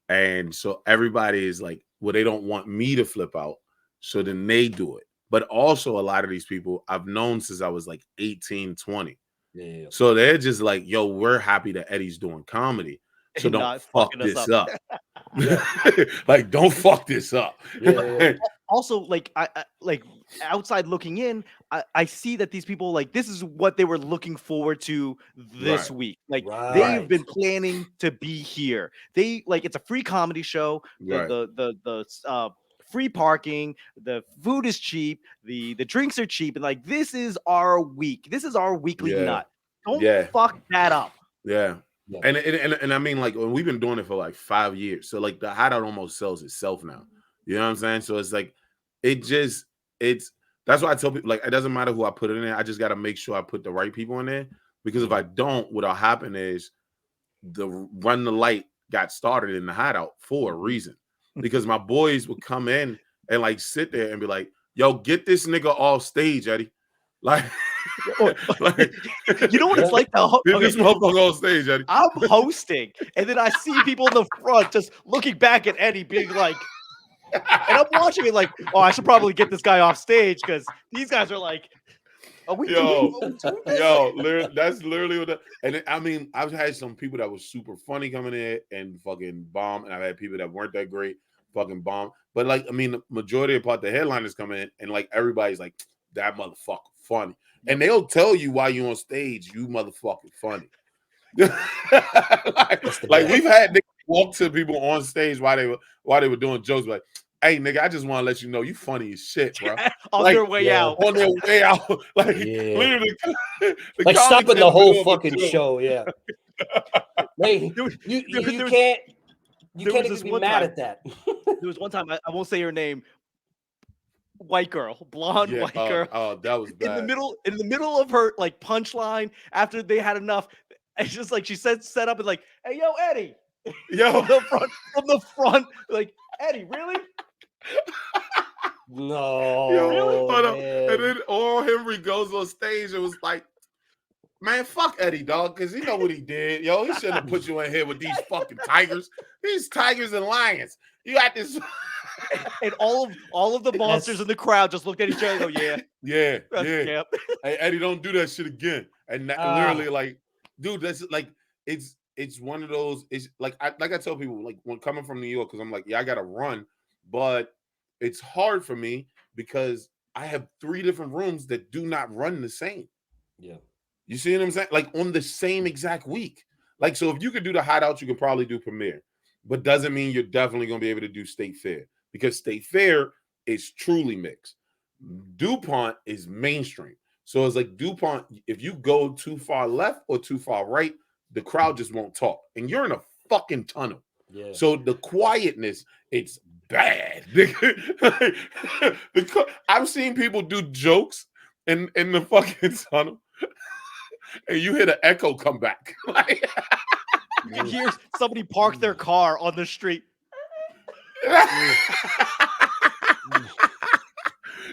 And so everybody is like, well, they don't want me to flip out. So then they do it. But also a lot of these people I've known since I was like 18, 20. Yeah. So they're just like, yo, we're happy that Eddie's doing comedy. So don't fuck this up. Like, don't fuck this up. Yeah. Also, like I like outside looking in, I see that these people like this is what they were looking forward to this week. Like they've been planning to be here. They like it's a free comedy show. The free parking, the food is cheap, the drinks are cheap, and like this is our week. This is our weekly nut. Don't fuck that up. Yeah. And I mean, like, we've been doing it for like 5 years. So like the hideout almost sells itself now. You know what I'm saying? So it's like, that's why I tell people, like, it doesn't matter who I put in there. I just got to make sure I put the right people in there. Because if I don't, what'll happen is the Run the Light got started in the hideout for a reason. Because my boys would come in and like sit there and be like, yo, get this nigga off stage, Eddie. Like, you know what it's like to get this motherfucker on stage, Eddie. I'm hosting, and then I see people in the front just looking back at Eddie, being like, and I'm watching it like, oh, I should probably get this guy off stage because these guys are like, are we doing this? That's literally what. And I mean, I've had some people that was super funny coming in and fucking bomb, and I've had people that weren't that great, fucking bomb. But like, I mean, the majority of the headliners come in, and like everybody's like, that motherfucker funny. And they'll tell you while you're on stage, you motherfucking funny. like we've had niggas walk to people on stage while they were doing jokes, like, hey nigga, I just want to let you know you funny as shit, bro. On their way out. On their way out. Like literally like stopping the whole fucking show, yeah. Hey, you can't even be mad at that. There was one time, I won't say her name. White girl, blonde white girl. Oh, that was bad. In the middle of her like punchline, after they had enough, it's just like she set up and like, hey, yo, Eddie. Yo, from the front, like, Eddie, really? No. Really? And then Oral Henry goes on stage and was like, man, fuck Eddie, dog, because he know what he did. Yo, he shouldn't have put you in here with these fucking tigers. These tigers and lions. You got this. And all of the monsters in the crowd just looked at each other and go, yeah. Yep. Hey, Eddie, don't do that shit again. And literally, like, dude, that's like, it's it's one of those. It's like I tell people, like when coming from New York, because I'm like, yeah, I gotta run, but it's hard for me because I have 3 different rooms that do not run the same. Yeah. You see what I'm saying? Like on the same exact week. Like, so if you could do the hideouts, you could probably do premiere, but doesn't mean you're definitely gonna be able to do State Fair, because State Fair is truly mixed. DuPont is mainstream. So it's like DuPont, if you go too far left or too far right, the crowd just won't talk. And you're in a fucking tunnel. Yeah. So the quietness, it's bad. I've seen people do jokes in the fucking tunnel, and you hear the echo come back. Like, You can hear somebody park their car on the street.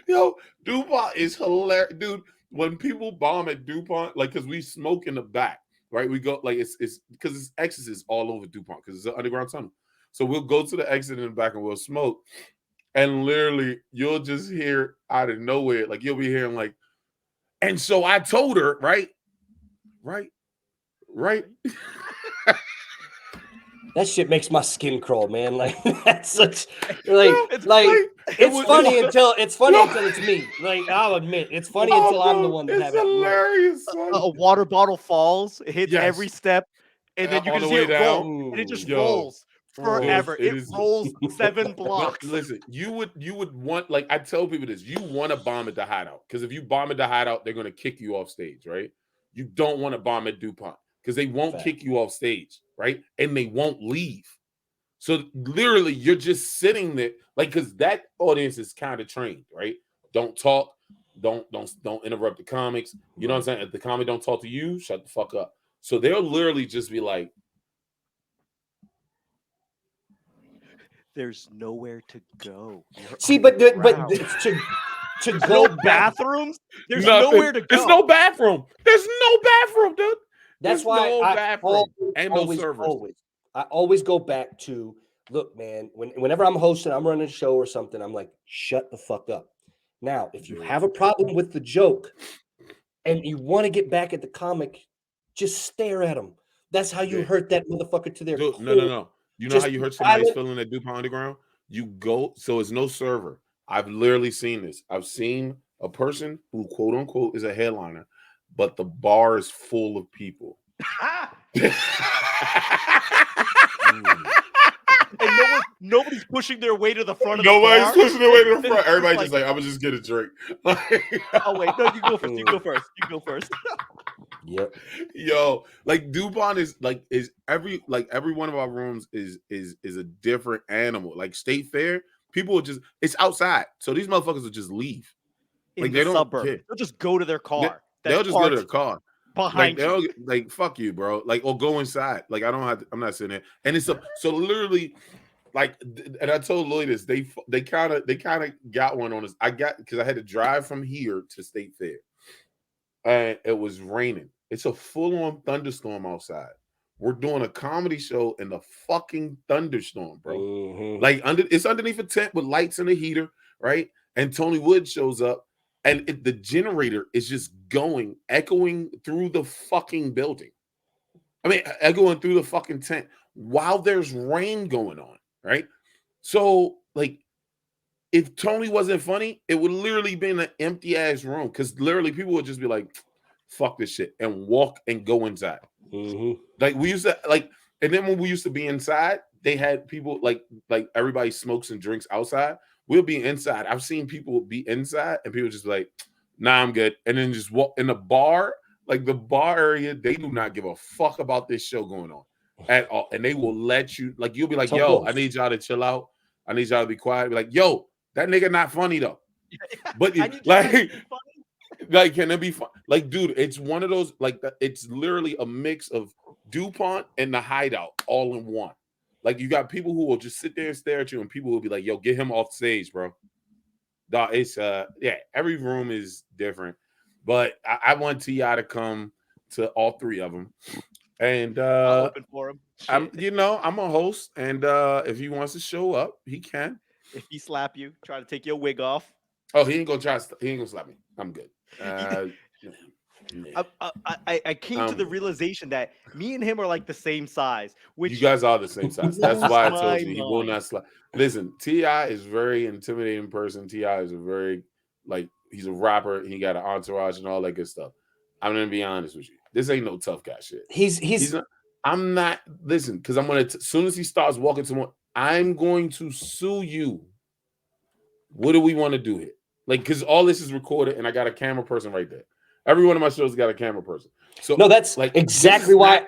Yo, DuPont is hilarious, dude. When people bomb at DuPont, like, because we smoke in the back, right? We go like it's because it's exits all over DuPont because it's an underground tunnel. So we'll go to the exit in the back and we'll smoke, and literally you'll just hear out of nowhere, like you'll be hearing like, and so I told her, right. That shit makes my skin crawl, man. Like that's such it's funny until it's me. Like I'll admit, it's funny until I'm the one that have it. Hilarious. A water bottle falls, it hits every step, and then you can see it roll, and it just rolls forever. It rolls 7 blocks. Listen, you would want, like I tell people this, you want to bomb at the hideout, because if you bomb at the hideout, they're gonna kick you off stage, right? You don't want to bomb at DuPont because they won't kick you off stage, right? And they won't leave. So literally, you're just sitting there, like, because that audience is kind of trained, right? Don't talk, don't interrupt the comics. You know what I'm saying? If the comic don't talk to you, shut the fuck up. So they'll literally just be like, "There's nowhere to go." See, but to go bathrooms, there's nowhere to go. There's no bathroom. There's no bathroom, dude. That's why I always go back to, look, man, whenever I'm hosting, I'm running a show or something, I'm like, shut the fuck up. Now, if you have a problem with the joke and you want to get back at the comic, just stare at them. That's how you hurt that motherfucker to their core. No. You know how you hurt somebody's feeling at DuPont Underground? You go, so it's no server. I've literally seen this. I've seen a person who, quote unquote, is a headliner, but the bar is full of people. And nobody's pushing their way to the front of Nobody's the bar. pushing their way to the front. Everybody's just like, I'm gonna just get a drink. Oh wait, no, you go first. Yep. Yo, like DuPont is every one of our rooms is a different animal. Like State Fair, people will just, it's outside, so these motherfuckers will just leave. Like they don't care. They'll just go to their car. They'll just go to their car behind you. Like fuck you, bro. Like, or go inside. Like I don't have to, I'm not sitting there. And it's so literally, like, and I told Lloyd this. They kind of got one on us. Because I had to drive from here to State Fair, and it was raining. It's a full-on thunderstorm outside. We're doing a comedy show in the fucking thunderstorm, bro. Mm-hmm. Like it's underneath a tent with lights and a heater, right? And Tony Wood shows up, and the generator is just echoing through the fucking building. I mean, echoing through the fucking tent while there's rain going on, right? So, like, if Tony wasn't funny, it would literally be in an empty ass room, because literally people would just be like, fuck this shit, and walk and go inside. Mm-hmm. Like we used to, like, and then when we used to be inside, they had people like everybody smokes and drinks outside. We'll be inside. I've seen people be inside and people just be like, nah, I'm good. And then just walk in the bar, like the bar area, they do not give a fuck about this show going on at all. And they will let you, like, you'll be like, yo, I need y'all to chill out. I need y'all to be quiet. Be like, yo, that nigga not funny though. But like, can it be fun? Like, dude, it's one of those, like, it's literally a mix of DuPont and the hideout all in one. Like, you got people who will just sit there and stare at you, and people will be like, yo, get him off stage, bro. Dog, it's every room is different. But I want T.I. to come to all 3 of them. And I'll open for him. I'm a host, and if he wants to show up, he can. If he slap you, try to take your wig off. Oh, he ain't gonna slap me. I'm good. I came to the realization that me and him are like the same size. Which you guys are the same size. That's why I told my you he will mind. not slide. Listen, T.I. is very intimidating person. T.I. is a very he's a rapper. He got an entourage and all that good stuff. I'm gonna be honest with you. This ain't no tough guy shit. He's not. I'm not. Listen, because I'm gonna. As soon as he starts walking to more, I'm going to sue you. What do we want to do here? Like, because all this is recorded, and I got a camera person right there. Every one of my shows got a camera person. So no, that's like exactly why.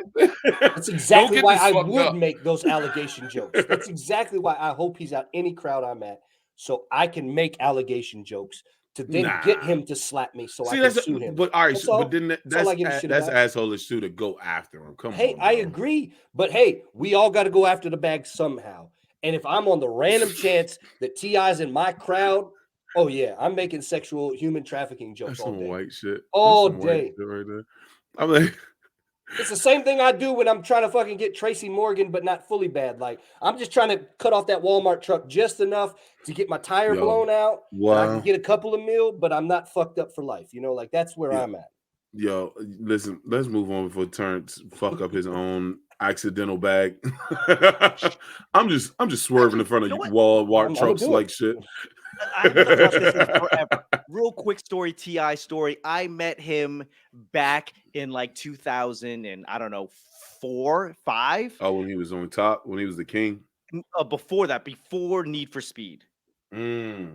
That's exactly why I fucked would up. make those allegation jokes. That's exactly why I hope he's at any crowd I'm at, so I can make allegation jokes to then get him to slap me, so I can sue him. But all right, That's all. but then That's all I give a shit that's about. asshole-ish too to go after him. Come on. Hey, I agree, but hey, we all got to go after the bag somehow. And if I'm on the random chance that T.I.'s in my crowd, oh yeah, I'm making sexual human trafficking jokes That's all some day. white shit. All That's some white day. shit right there. I'm like, it's the same thing I do when I'm trying to fucking get Tracy Morgan, but not fully bad. Like, I'm just trying to cut off that Walmart truck just enough to get my tire blown out. Wow. And I can get a couple of mil, but I'm not fucked up for life. You know, like that's where I'm at. Yo, listen, let's move on before Terrance fuck up his own accidental bag. I'm just swerving in front of Walmart trucks like shit. I haven't talked about this in forever. Real quick story, T.I. story. I met him back in like 2000 and I don't know, 4, 5. Oh, when he was on top, when he was the king. Before that, before Need for Speed. Yeah.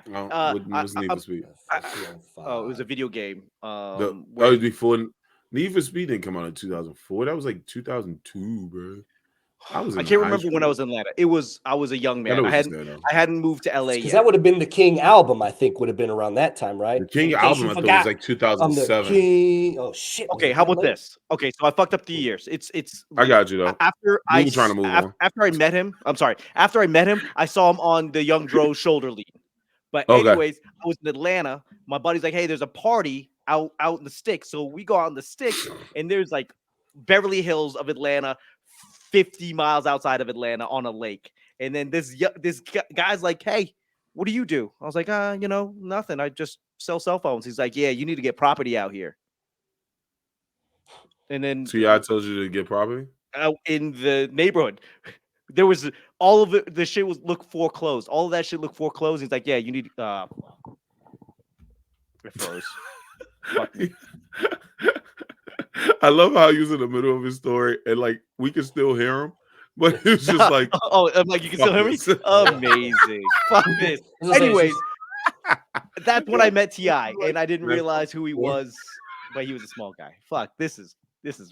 What was Need for Speed? It was a video game. That was before Need for Speed didn't come out in 2004. That was like 2002, bro. I can't remember when I was in Atlanta. I was a young man. I hadn't moved to LA because yet. that would have been the King album. I think would have been around that time, right? The King album I thought was like 2007. Oh shit! Okay, how about this? Okay, so I fucked up the years. It's. I got you though. After I met him, I'm sorry. After I met him, I saw him on the Young Dro's shoulder lead. But anyways, I was in Atlanta. My buddy's like, "Hey, there's a party out in the sticks." So we go out in the sticks, and there's like Beverly Hills of Atlanta, 50 miles outside of Atlanta on a lake. And then this guy's like, "Hey, what do you do?" I was like, nothing. I just sell cell phones." He's like, "Yeah, you need to get property out here." And then I told you to get property in the neighborhood. There was all of it. The shit was look foreclosed. All of that shit look foreclosed. He's like, "Yeah, you need." It froze. I love how he was in the middle of his story and like we can still hear him, but he was just like, "Oh, I'm like, you can still hear me." Amazing. Fuck this. Anyways, that's when I met T.I. and I didn't realize who he was, but he was a small guy. Fuck, this is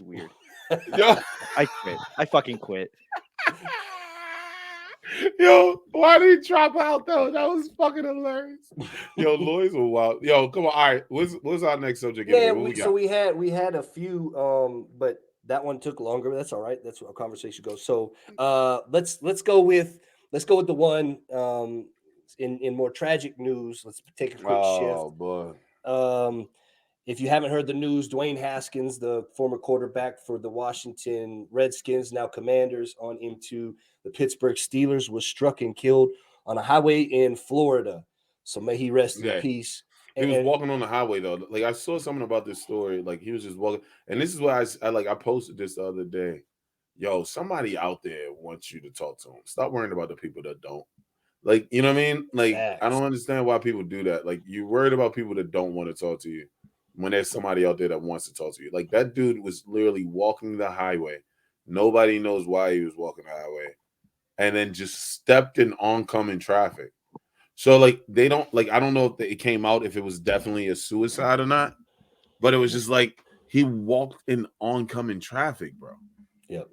weird. Yo, I quit. I fucking quit. Yo, why did he drop out though? That was fucking hilarious. Yo, Lloyd's were wild. Yo, come on. All right, what's our next subject? Yeah, we had a few, but that one took longer. That's all right. That's how conversation goes. So let's go with the one in more tragic news. Let's take a quick shift. Oh boy. If you haven't heard the news, Dwayne Haskins, the former quarterback for the Washington Redskins, now Commanders, on into the Pittsburgh Steelers, was struck and killed on a highway in Florida. So may he rest in peace. He was walking on the highway though. Like I saw something about this story. Like he was just walking, and this is why I posted this the other day. Yo, somebody out there wants you to talk to him. Stop worrying about the people that don't. Like, you know what I mean? Like, I don't understand why people do that. Like, you're worried about people that don't want to talk to you when there's somebody out there that wants to talk to you. Like, that dude was literally walking the highway. Nobody knows why he was walking the highway. And then just stepped in oncoming traffic. So, like, they don't, like, I don't know if it came out if it was definitely a suicide or not. But it was just like, he walked in oncoming traffic, bro. Yep.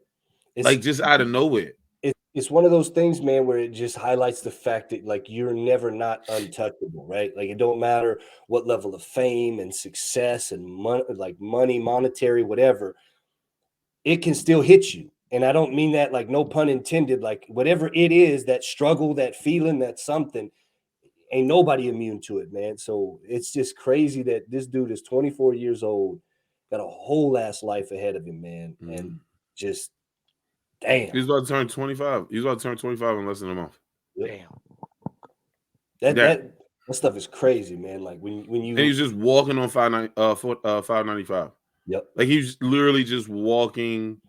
Like, just out of nowhere. It's one of those things, man, where it just highlights the fact that, like, you're never not untouchable, right? Like, it don't matter what level of fame and success and money, monetary, whatever, it can still hit you. And I don't mean that, like, no pun intended, like, whatever it is, that struggle, that feeling, that something, ain't nobody immune to it, man. So it's just crazy that this dude is 24 years old, got a whole ass life ahead of him, man. Mm-hmm. And just, damn. He's about to turn 25. He's about to turn 25 in less than a month. Damn. That stuff is crazy, man. Like when you And he's just walking on 595. Yep. Like he's literally just walking.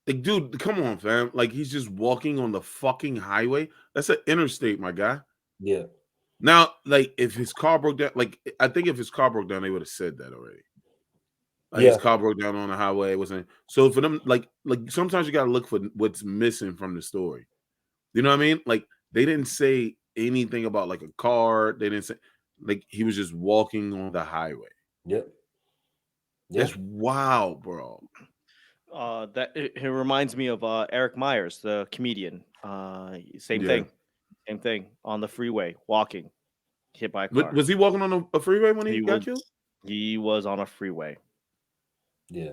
Like, dude, come on, fam. Like he's just walking on the fucking highway. That's an interstate, my guy. Yeah. Now, like if his car broke down, like I think if his car broke down, they would have said that already. Like his car broke down on the highway. It wasn't so for them. Like sometimes you gotta look for what's missing from the story. You know what I mean? Like they didn't say anything about like a car. They didn't say like he was just walking on the highway. Yep. That's wild, bro. That it reminds me of Eric Myers, the comedian. Same thing on the freeway, walking, hit by a car. Was he walking on a freeway when he got killed? He was on a freeway. Yeah.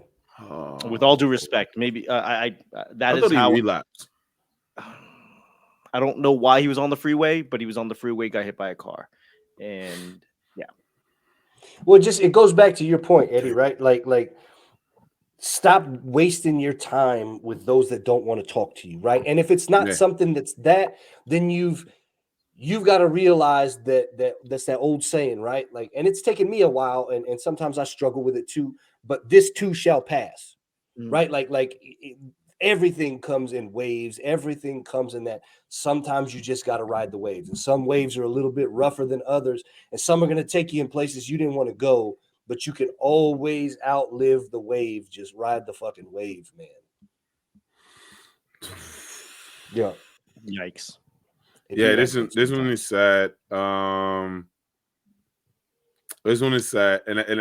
With all due respect, maybe I is how he relapsed. I don't know why he was on the freeway, but he was on the freeway, got hit by a car, and yeah. Well, it goes back to your point, Eddie, right? Like stop wasting your time with those that don't want to talk to you, right? And if it's not something then you've got to realize that's that old saying, right? Like, and it's taken me a while, and sometimes I struggle with it too, but this too shall pass, right? Like everything comes in waves, everything comes in that. Sometimes you just got to ride the waves, and some waves are a little bit rougher than others, and some are going to take you in places you didn't want to go, but you can always outlive the wave. Just ride the fucking wave, man. Yeah. Yikes. This one is sad. This one is sad, and I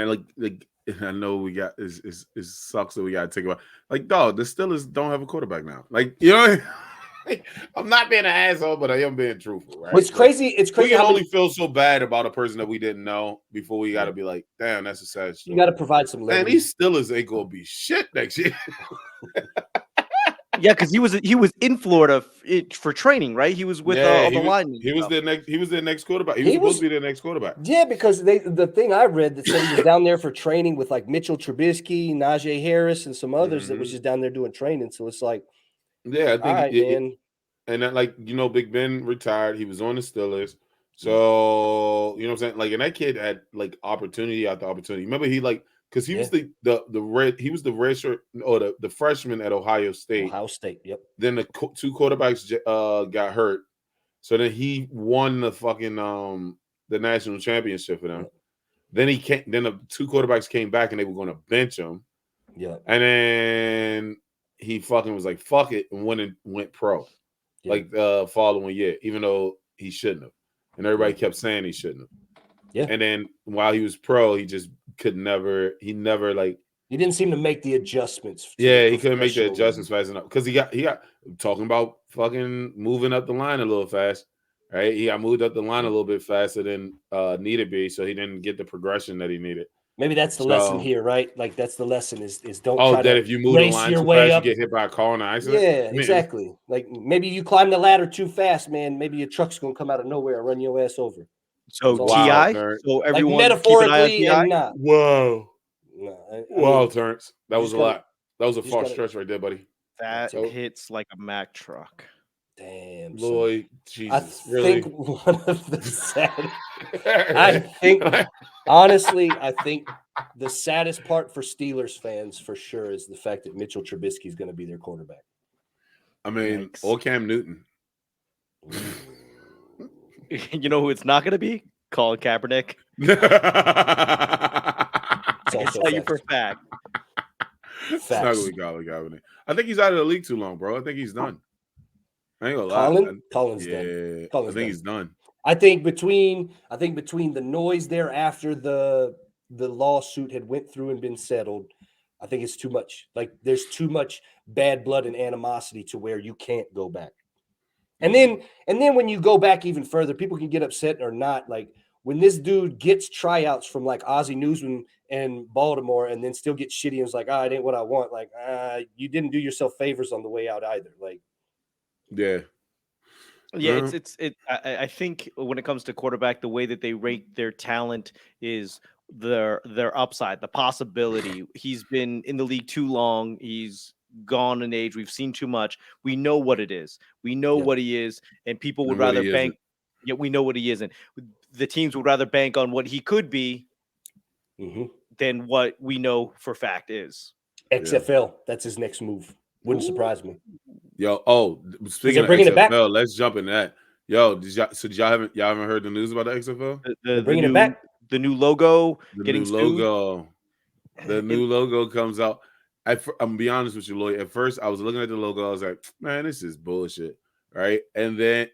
know we got it sucks that we got to take about. Like, dog, the Steelers don't have a quarterback now. Like, you know, I'm not being an asshole, but I am being truthful, right? It's crazy. It's crazy. We can only feel so bad about a person that we didn't know before we got to be like, damn, that's a sad story. You got to provide some levity. Man, these Steelers ain't gonna be shit next year. Yeah, because he was in Florida for training, right? He was with all the linemen. He was their next quarterback. He was supposed to be their next quarterback. Yeah, because the thing I read that said he was down there for training with like Mitchell Trubisky, Najee Harris, and some others that was just down there doing training. So it's like, yeah, I think man. And that, like, you know, Big Ben retired. He was on the Steelers. So, you know what I'm saying? Like, and that kid had like opportunity after opportunity. Remember, he like because he was the red shirt or the freshman at Ohio State. Ohio State, yep. Then the two quarterbacks got hurt. So then he won the fucking the national championship for them. Yep. Then the two quarterbacks came back and they were going to bench him. Yeah. And then he fucking was like, fuck it, and went pro. Yeah. Like the following year, even though he shouldn't have. And everybody kept saying he shouldn't have. Yeah. And then while he was pro, he just he didn't seem to make the adjustments. Yeah, he couldn't make the adjustments fast enough. Because he got talking about fucking moving up the line a little fast. Right? He got moved up the line a little bit faster than needed be, so he didn't get the progression that he needed. Maybe that's the lesson here, right? Like that's the lesson is don't try to if you move the line too fast, you get hit by a car in an accident. Yeah, exactly. Like maybe you climb the ladder too fast, man. Maybe your truck's gonna come out of nowhere and run your ass over. So T.I. So everyone like metaphorically and not. Whoa. No, wow, Terrance. That was a lot. That was a far stretch right there, buddy. That hits like a Mack truck. Damn, Lloyd, Jesus, I think one of the saddest. I think the saddest part for Steelers fans for sure is the fact that Mitchell Trubisky is going to be their quarterback. I mean, or Cam Newton. You know who it's not going to be? Colin Kaepernick. I can tell you for a fact. It's not going to be Colin Kaepernick. I think he's out of the league too long, bro. I think he's done. I ain't gonna lie. Colin's done. I think he's done. I think between the noise there after the lawsuit had went through and been settled, I think it's too much. Like there's too much bad blood and animosity to where you can't go back. And then when you go back even further, people can get upset or not. Like when this dude gets tryouts from like Ozzie Newsome and Baltimore, and then still gets shitty and is like, it ain't what I want. Like you didn't do yourself favors on the way out either. Like. Yeah. I think when it comes to quarterback, the way that they rate their talent is their upside, the possibility. He's been in the league too long. He's gone in age. We've seen too much. We know what it is. We know what he is, and people would rather bank. Yet we know what he isn't. The teams would rather bank on what he could be than what we know for fact is. XFL, that's his next move. Wouldn't surprise me. Yo, speaking of bringing it back? XFL, let's jump in that. Yo, did y'all haven't heard the news about the XFL? They're bringing it back. The new logo, The new logo comes out. I'm gonna be honest with you, Lloyd. At first, I was looking at the logo. I was like, man, this is bullshit. Right. And then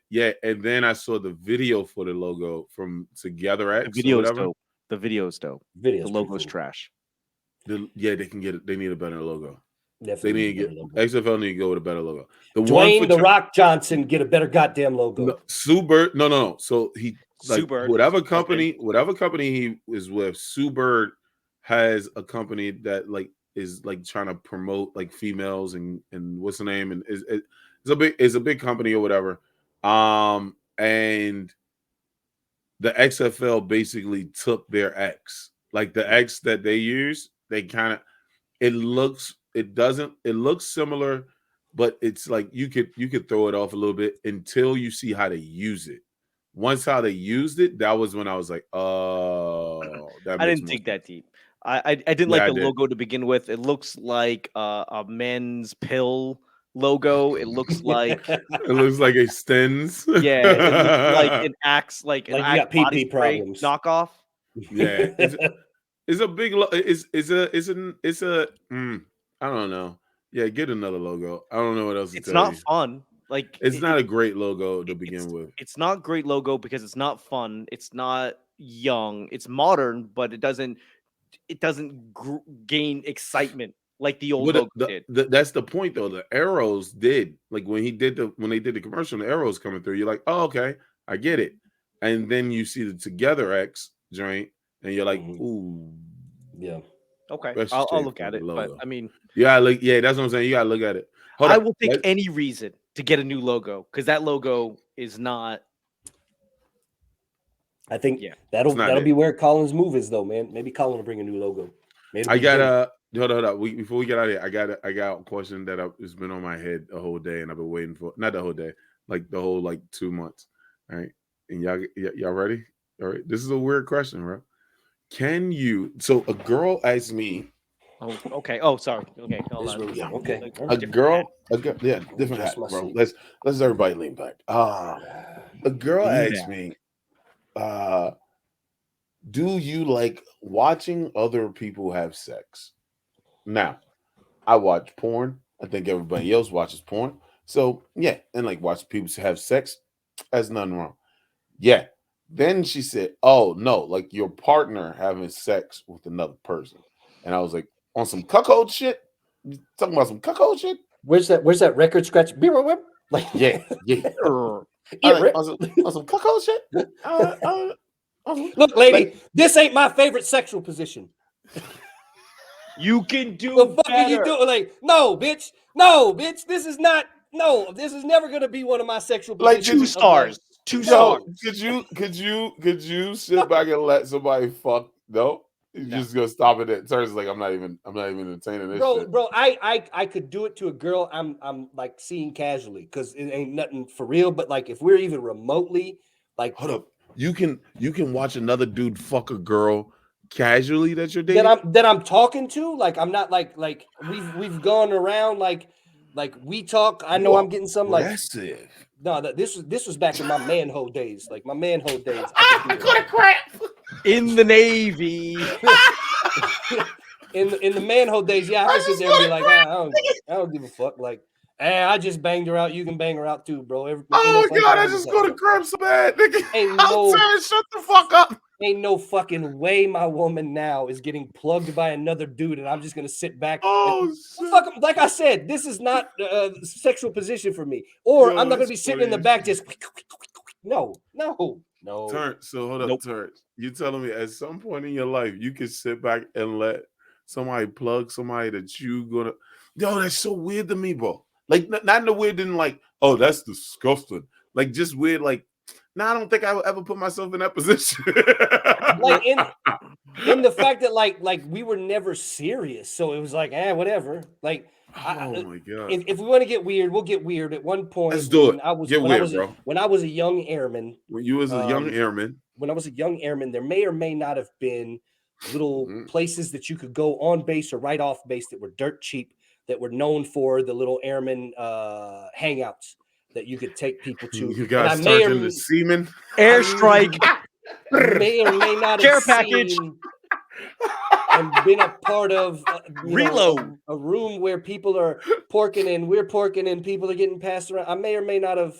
I saw the video for the logo from Together X. The video's dope. The video's dope. The logo's cool. Trash. They can get it. They need a better logo. Definitely they need to get XFL need to go with a better logo. Dwayne The Rock Johnson get a better goddamn logo. No, Sue Bird. No. So he Sue Bird. whatever company he is with, Sue Bird has a company that is trying to promote females and what's the name, and it's a big company or whatever. And the XFL basically took their X, the X that they use. They kind of it looks similar, but it's you could throw it off a little bit until you see how they use it. Once how they used it, that was when I was like, oh, I didn't dig that deep. I didn't like the logo to begin with. It looks like a men's pill logo. It looks like it looks like a Stens. Yeah, it looks like an Axe, an you Axe got body PP spray problems. knockoff. Yeah, it's a big. It's a. I don't know. Yeah, get another logo. I don't know what else. It's not fun. It's not a great logo to begin with. It's not great logo because it's not fun. It's not young. It's modern, but it doesn't gain excitement like the old logo did. That's the point, though. The arrows did. When they did the commercial, the arrows coming through. You're like, oh, okay, I get it. And then you see the Together X joint, and you're like, ooh, yeah, okay, I'll look at it. But I mean, that's what I'm saying. You gotta look at it. I will take any reason to get a new logo because that logo is not. I think that'll be where Colin's move is, though, man. Maybe Colin will bring a new logo. I got hold up. Before we get out of here, I got a question that has been on my head the whole day, and I've been waiting for not the whole day, the whole 2 months. All right, and y'all ready? All right, this is a weird question, bro. Can you? So a girl asked me. Oh, okay. Oh, sorry. Okay. Hold on. Yeah, okay. A girl, different hat, bro. Let's everybody lean back. A girl asked me, do you like watching other people have sex? Now, I watch porn. I think everybody else watches porn. So yeah, and watch people have sex. There's nothing wrong. Yeah. Then she said, "Oh no, your partner having sex with another person," and I was like, "On some cuckold shit? You talking about some cuckold shit? Where's that record scratch? Yeah. On some cuckold shit? Look, lady, this ain't my favorite sexual position. You can do the fuck better. Are you doing? No, bitch. This is not. No, this is never gonna be one of my sexual positions. 2 stars. 2 stars. Could you sit back and let somebody fuck? No, you're just gonna stop it at turns. I'm not even entertaining this shit. Bro, I could do it to a girl I'm seeing casually because it ain't nothing for real. But if we're even remotely hold up, you can watch another dude fuck a girl casually that you're dating. That I'm talking to. I'm not we've gone around we talk. I know I'm getting some aggressive. No, this was back in my manhole days. My manhole days. I could have crap in the Navy. in the manhole days, yeah, I could sit there and be like, I don't give a fuck. I just banged her out. You can bang her out too, bro. Oh my god, I just go to crap so bad, nigga. Shut the fuck up. Ain't no fucking way my woman now is getting plugged by another dude, and I'm just gonna sit back. Like I said, this is not a sexual position for me. Or I'm not gonna be sitting in the back just. No. Terrance, so hold up, Terrance. You telling me at some point in your life you can sit back and let somebody plug somebody that you gonna? Yo, that's so weird to me, bro. Not in the weird, didn't oh, that's disgusting. Just weird, No, I don't think I would ever put myself in that position. in the fact that we were never serious, so it was whatever. Oh my god! If we want to get weird, we'll get weird. At one point, Let's do it. When I was a young airman, when you was a young airman, there may or may not have been little places that you could go on base or right off base that were dirt cheap, that were known for the little airman hangouts that you could take people to. You guys turned into seamen. Airstrike. May or may not Care have package. seen and been a part of Reload. a room where people are porking and we're porking and people are getting passed around. I may or may not have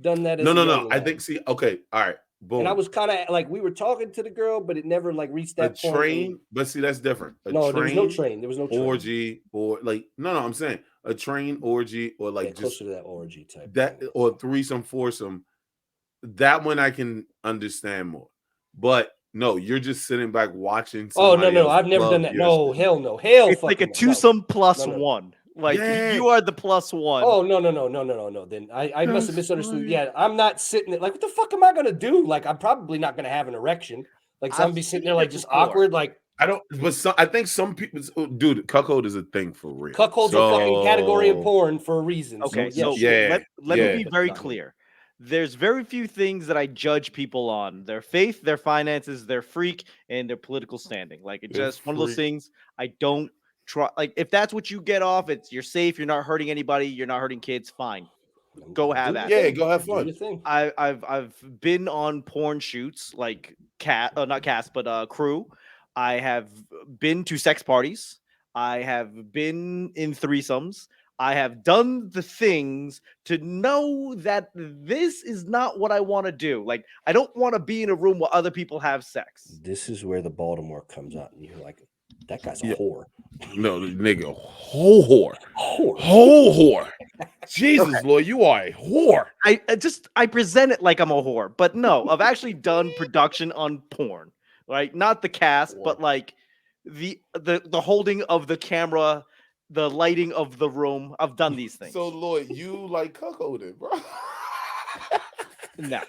done that. No. I think. See, okay, all right. Boom. And I was kind of like, we were talking to the girl, but it never like reached that point. Train, but see, that's different. There was no train. There was no train. Orgy or like no. I'm saying a train orgy or like just closer to that orgy type. That thing. Or threesome, foursome. That one I can understand more. But no, you're just sitting back watching. Oh no! I've never done that. No, hell no, hell. It's like a twosome plus one. Like you are the plus one. Oh no. Then I must have misunderstood. Funny. Yeah, I'm not sitting there like, what the fuck am I gonna do? Like, I'm probably not gonna have an erection. Like, so I'm be sitting there like just awkward. Like, I don't. But I think some people, dude, cuckold is a thing for real. Cuckold's a fucking category in porn for a reason. Okay, so let me be very clear. There's very few things that I judge people on: their faith, their finances, their freak, and their political standing. Like, it's just one of those things I don't try. Like, if that's what you get off, you're safe, you're not hurting anybody, you're not hurting kids, fine. Go have that. Yeah, go have fun. I've been on porn shoots, like not cast, but crew. I have been to sex parties. I have been in threesomes. I have done the things to know that this is not what I want to do. Like, I don't want to be in a room where other people have sex. This is where the Baltimore comes out, and you're like, that guy's a whore. No, nigga, whole whore. Jesus, okay. Lord, you are a whore. I present it like I'm a whore, but no, I've actually done production on porn, right? Not the cast, but like the holding of the camera, the lighting of the room. I've done these things. So, Lloyd, you like cuckolding, bro? No.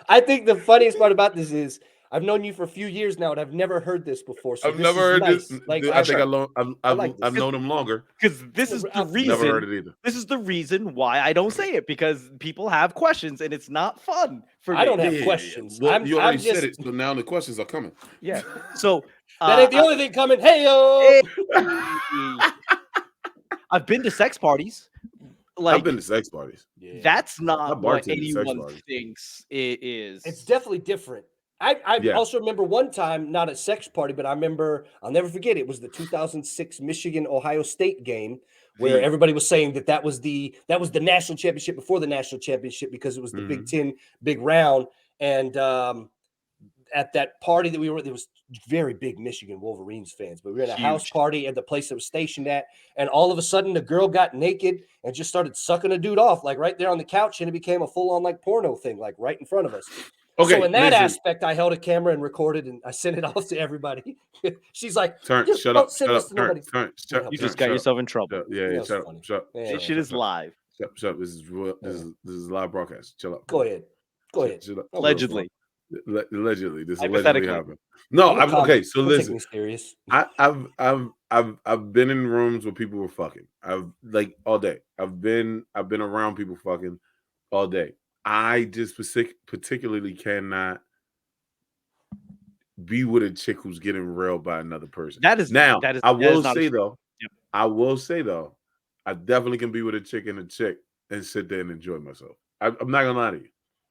I think the funniest part about this is I've known you for a few years now, and I've never heard this before. So I've never heard this. Like, I think I've known him longer. Because this is the reason. Never heard it either. This is the reason why I don't say it, because people have questions, and it's not fun for me. I don't have questions. Well, you already said it, so now the questions are coming. Yeah. So that ain't the only thing coming. Hey-o! I've been to sex parties. Like, I've been to sex parties. Yeah. That's not what anyone thinks it is. It's definitely different. I also remember one time, not a sex party, but I remember, I'll never forget, it was the 2006 Michigan-Ohio State game where everybody was saying that was the national championship before the national championship because it was the Big Ten big round. And at that party that we were at, there was very big Michigan Wolverines fans, but we were at a house party at the place that was stationed at, and all of a sudden the girl got naked and just started sucking a dude off, like right there on the couch, and it became a full-on like porno thing, like right in front of us. Okay, so in that aspect, I held a camera and recorded, and I sent it off to everybody. She's like, Terrance, shut up. You just got yourself in trouble. Yeah, shut up. This shit is live. Shut up. This is live broadcast. Chill up. Go ahead. Allegedly. Allegedly, this allegedly happened. No, okay. So listen, serious. I've been in rooms where people were fucking. I've like all day. I've been around people fucking all day. I just particularly cannot be with a chick who's getting railed by another person. I will say though, I definitely can be with a chick and sit there and enjoy myself. I'm not gonna lie to you.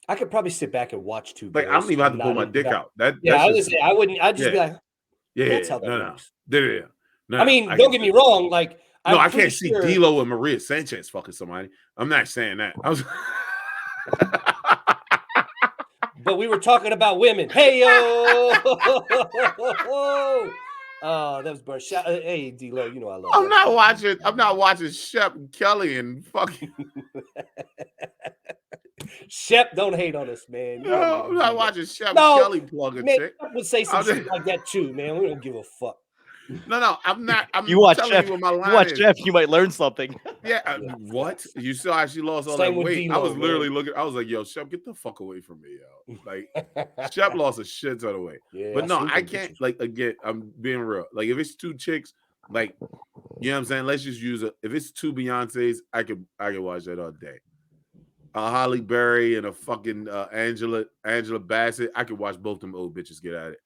I could probably sit back and watch two. Like, I don't even have to pull my dick out. I wouldn't. I'd just be like, that's how that works. No. I mean, don't get me wrong. Like, I can't see D'Lo and Maria Sanchez fucking somebody. I'm not saying that. But we were talking about women. Hey yo! Oh, that was burnt. Hey, D-Lo, you know I love. I'm not watching Shep Kelly and fucking. Shep, don't hate on us, man. No, I'm not watching Shep Kelly plug a chick. I would say some shit like that too, man. We don't give a fuck. No, I'm not. You watch Jeff. You might learn something. Yeah. What? You saw how she lost all that weight? I was literally looking. I was like, "Yo, Shep, get the fuck away from me, yo!" Like, Shep lost a shit ton of weight. Yeah, but no, I can't. Like, again, I'm being real. Like, if it's two chicks, Like, you know what I'm saying? Let's just use if it's 2 Beyoncés, I could watch that all day. A Holly Berry and a fucking Angela Bassett, I could watch both them old bitches get at it.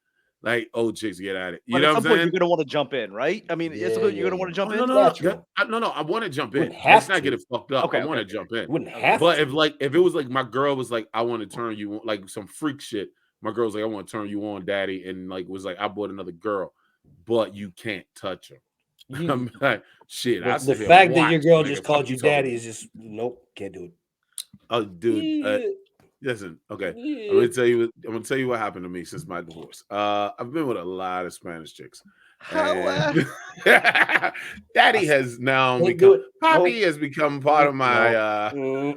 Like old chicks get at it. You know what I'm saying? You're gonna want to jump in, right? I mean, you're gonna want to jump in. No, I want to jump in. Let's not get it fucked up. Okay, I want to jump in. Wouldn't have but to. if it was like my girl was like, I want to turn you on, like some freak shit. My girl's like, I want to turn you on, daddy, and like was like, I bought another girl, but you can't touch her. I'm like, shit. The fact that your girl just called you daddy is just nope, can't do it. Oh, dude. Listen, okay. Yeah. I'm gonna tell you what happened to me since my divorce. I've been with a lot of Spanish chicks. And Daddy has now become Poppy has become part of my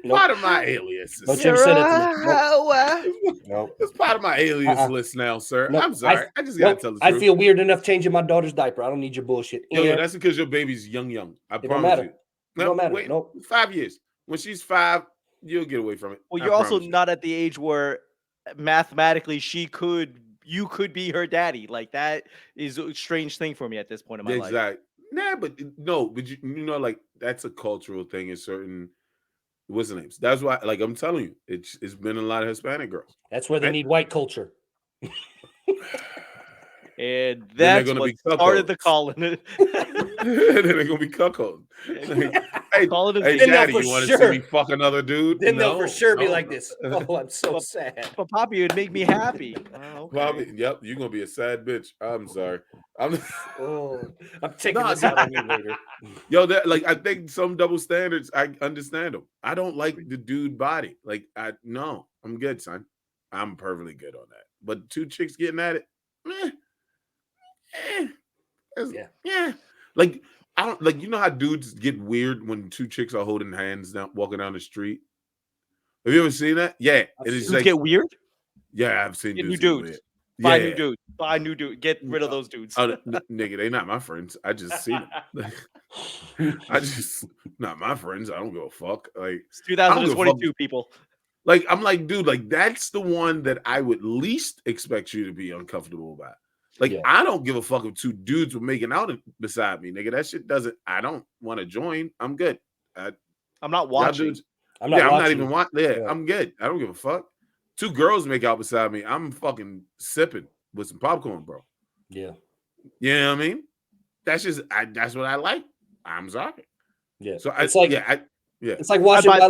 part of my alias. Don't you ever say that to me. Nope. It's part of my alias list now, sir. Nope. I'm sorry. I just gotta tell the truth. I feel weird enough changing my daughter's diaper. I don't need your bullshit. Yo, that's because your baby's young. I promise you. It don't matter. Wait, nope. 5 years. When she's 5, you'll get away from it. Well, you're also not at the age where mathematically you could be her daddy. Like that is a strange thing for me at this point in my life. Exactly. Nah, but you know, like that's a cultural thing in certain what's the names. That's why, like I'm telling you, it's been a lot of Hispanic girls. That's where they need white culture. And that's what started the calling. Then they're gonna be cuckold. Like, hey, daddy, you want to see me fuck another dude? Then they'll for sure be like this. Oh, I'm so sad. But Poppy, it would make me happy. Okay. Poppy, yep, you're gonna be a sad bitch. I'm sorry. I'm taking this out on you later. Yo, I think some double standards. I understand them. I don't like the dude body. Like, I'm good, son. I'm perfectly good on that. But 2 chicks getting at it, yeah. Like I don't like. You know how dudes get weird when 2 chicks are holding hands walking down the street. Have you ever seen that? Yeah, dudes like, get weird. Yeah, I've seen new dudes. Buy new dudes. Get rid of those dudes. Nigga, they not my friends. I just see them. Not my friends. I don't give a fuck. Like it's 2022 people. Like I'm like, dude, like that's the one that I would least expect you to be uncomfortable about. Like I don't give a fuck if 2 dudes were making out beside me, nigga. That shit doesn't. I don't want to join. I'm good. I'm not watching. I'm not even watching. Yeah, I'm good. I don't give a fuck. 2 girls make out beside me. I'm fucking sipping with some popcorn, bro. Yeah. You know what I mean? That's just that's what I like. I'm sorry. Yeah. So it's like it's like watching by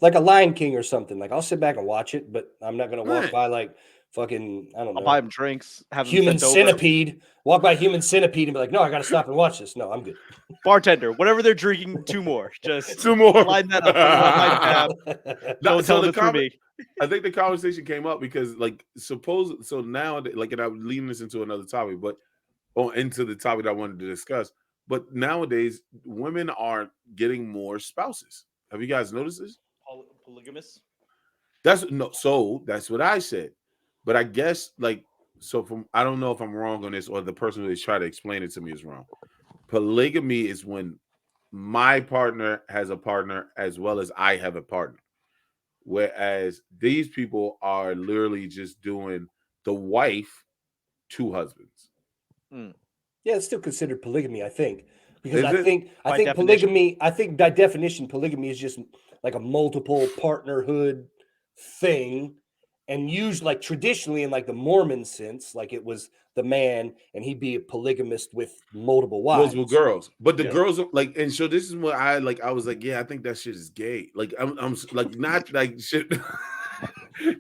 like a Lion King or something. Like I'll sit back and watch it, but I'm not gonna walk by like fucking I don't know. I'll buy them drinks. Have Human Centipede. Walk by Human Centipede and be like, no, I gotta stop and watch this. No, I'm good. Bartender, whatever they're drinking, 2 more. Just 2 more. Line that up. Don't tell them for me. I think the conversation came up because so now like, and I'm leading this into another topic, but into the topic that I wanted to discuss. But nowadays, women are getting more spouses. Have you guys noticed this? Polygamous? That's what I said. But I guess I don't know if I'm wrong on this or the person who is trying to explain it to me is wrong. Polygamy is when my partner has a partner as well as I have a partner. Whereas these people are literally just doing the wife 2 husbands. Yeah, it's still considered polygamy, I think. Because I think polygamy, I think by definition, polygamy is just like a multiple partnerhood thing. And usually, like traditionally, in like the Mormon sense, like it was the man and he'd be a polygamist with multiple wives. Multiple girls. But the girls are like, and so this is what I like. I was like, yeah, I think that shit is gay. Like, I'm like, not like shit.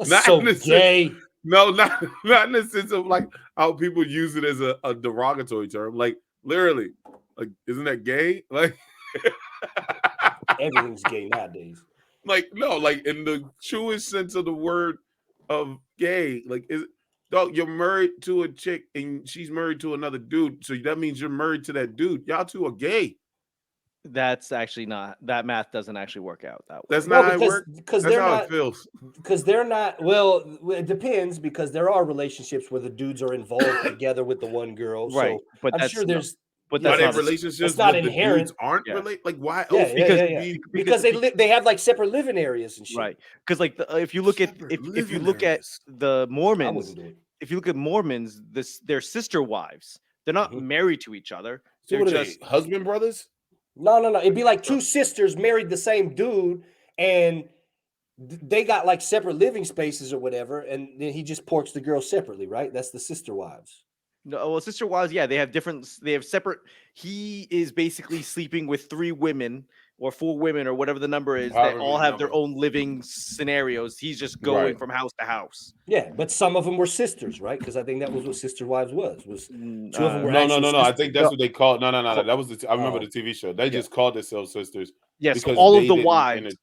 Not so gay. No, not in the sense of like how people use it as a derogatory term. Like, literally, like, isn't that gay? Like, everything's gay nowadays. Like, no, like in the truest sense of the word of gay, like, you're married to a chick and she's married to another dude, so that means you're married to that dude. Y'all 2 are gay. That's actually not, that math doesn't actually work out that way. That's not how it works. Because they're not, it feels. Because they're not, well, it depends, because there are relationships where the dudes are involved together with the one girl. Right. So but I'm sure there's but that's not relationships. It's not inherent. Aren't related. Like why else? Because they have like separate living areas and shit. Right. Because like if you look at the Mormons, if you look at Mormons, their sister wives, They're not married to each other. So They're what are just they, husband brothers? No. It'd be like two sisters married the same dude, and they got like separate living spaces or whatever, and then he just porks the girls separately, right? That's the sister wives. No, well, sister wives, yeah, they have separate. He is basically sleeping with 3 women or 4 women or whatever the number is that all have their own living scenarios. He's just going from house to house. Yeah, but some of them were sisters, right? Because I think that was what Sister Wives was. Two of them were no. sisters. I think that's what they called. No. That was I remember the TV show. They just called themselves sisters. Yes, yeah, so all of the wives.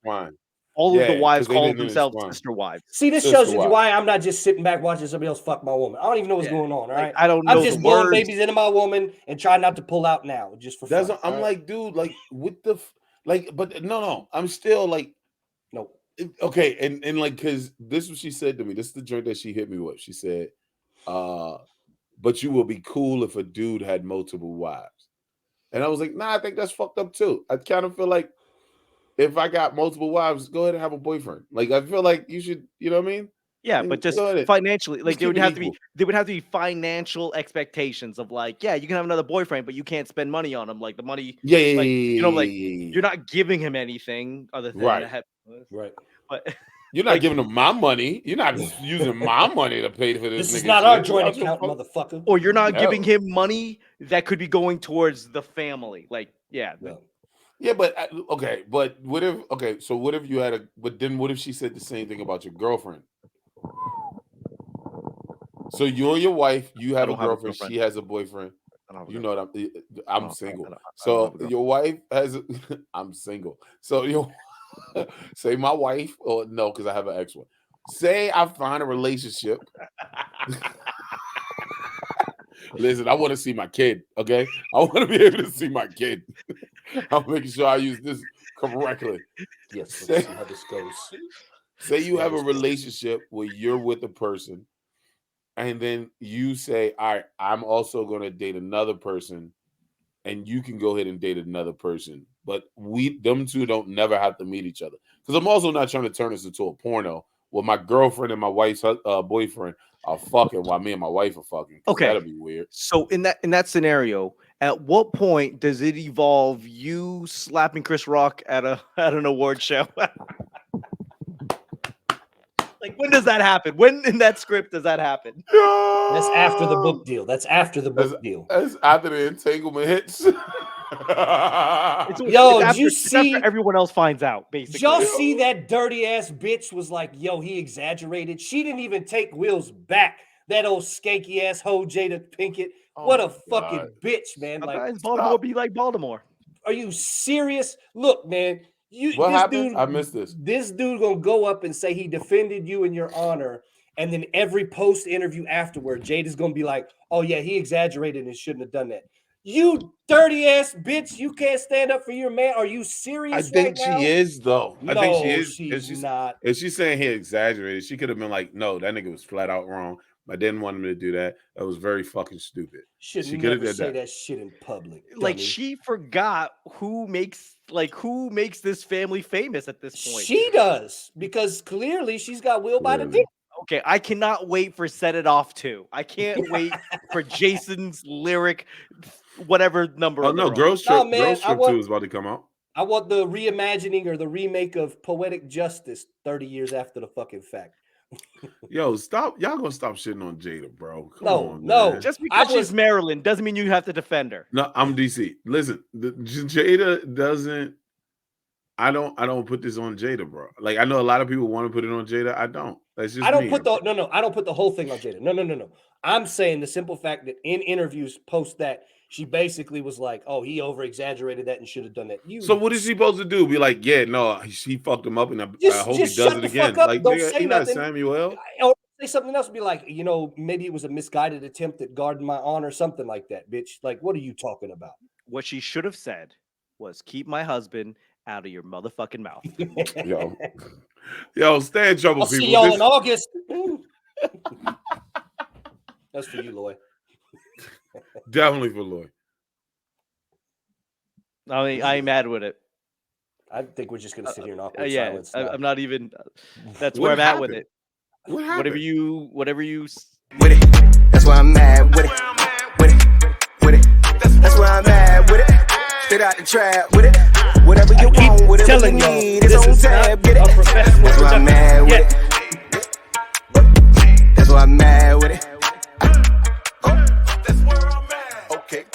All of the wives call themselves sister wives. See, this shows you why I'm not just sitting back watching somebody else fuck my woman. I don't even know what's going on. All right, I don't know. I'm just blowing babies into my woman and trying not to pull out now, just for fun. I'm like, dude, like with the but no. I'm still like, no. Okay, and like, because this is what she said to me. This is the joint that she hit me with. She said, "But you will be cool if a dude had multiple wives." And I was like, nah, I think that's fucked up too. I kind of feel like, if I got multiple wives, go ahead and have a boyfriend. Like, I feel like you should, you know what I mean? Yeah, but just financially, like there would have to be financial expectations of like, yeah, you can have another boyfriend, but you can't spend money on him. Like the money, you're not giving him anything other than right. But you're not giving him my money. You're not using my money to pay for this. This is not our joint account, motherfucker. Or you're not giving him money that could be going towards the family. Like, yeah. Yeah, but okay, but what if so what if you had but then what if she said the same thing about your girlfriend? So you and your wife, you have a girlfriend, she has a boyfriend. You know what I'm single. So your wife has I'm single. So say my wife, or no, because I have an ex one. Say I find a relationship. Listen, I want to see my kid, okay? I want to be able to see my kid. I'm making sure I use this correctly. Yes, let's see how this goes. Say you have a relationship where you're with a person, and then you say, all right, I'm also going to date another person, and you can go ahead and date another person. But them two don't never have to meet each other. Because I'm also not trying to turn this into a porno where my girlfriend and my wife's boyfriend are fucking while me and my wife are fucking. Okay, that'll be weird. So in that scenario, at what point does it evolve you slapping Chris Rock at an award show? Like, when does that happen? When in that script does that happen? No! That's after the book deal. That's after the entanglement hits. Did you see? After everyone else finds out, basically. Y'all see that dirty ass bitch was like, yo, he exaggerated. She didn't even take Will's back. That old skanky ass hoe Jada Pinkett. What a fucking bitch, man. Like, Baltimore be like Baltimore. Are you serious? Look, man. What happened? I missed this. This dude gonna go up and say he defended you in your honor, and then every post interview afterward, Jada's gonna be like, "Oh yeah, he exaggerated and shouldn't have done that." You dirty ass bitch! You can't stand up for your man. Are you serious? I think she is though. No, I think she is. She's not. If she's saying he exaggerated, she could have been like, "No, that nigga was flat out wrong. I didn't want him to do that. That was very fucking stupid." She never say that shit in public. Like, she forgot who makes this family famous at this point. She does, because clearly she's got Will by the dick. Okay, I cannot wait for Set It Off 2. I can't wait for Jason's lyric, whatever number. Oh no, Girls Trip 2 is about to come out. I want the reimagining or the remake of Poetic Justice 30 years after the fucking fact. Yo, stop! Y'all gonna stop shitting on Jada, bro? Come on, man. Just because she's Maryland doesn't mean you have to defend her. No, I'm DC. Listen, Jada doesn't. I don't put this on Jada, bro. Like, I know a lot of people want to put it on Jada. I don't. That's just I don't put the whole thing on Jada. No. I'm saying the simple fact that in interviews post that she basically was like, "Oh, he over exaggerated that and should have done that." So what is she supposed to do? Be like, "Yeah, no, he fucked him up, and I hope he does it again." Like, don't say nothing. Samuel. Or say something else. Be like, maybe it was a misguided attempt at guarding my honor, something like that, bitch. Like, what are you talking about? What she should have said was, "Keep my husband out of your motherfucking mouth." Yo, stay in trouble, I'll people. See y'all in August. That's for you, Lloyd. Definitely for Lloyd. I mean, I ain't mad with it. I think we're just gonna sit here and awkward silence. Now. I'm not even. That's where I'm at with it. What happened? Whatever you. With it. That's why I'm mad with it. Straight out the trap with it. Whatever you want, whatever you need, it's on tab, get it. That's why I'm mad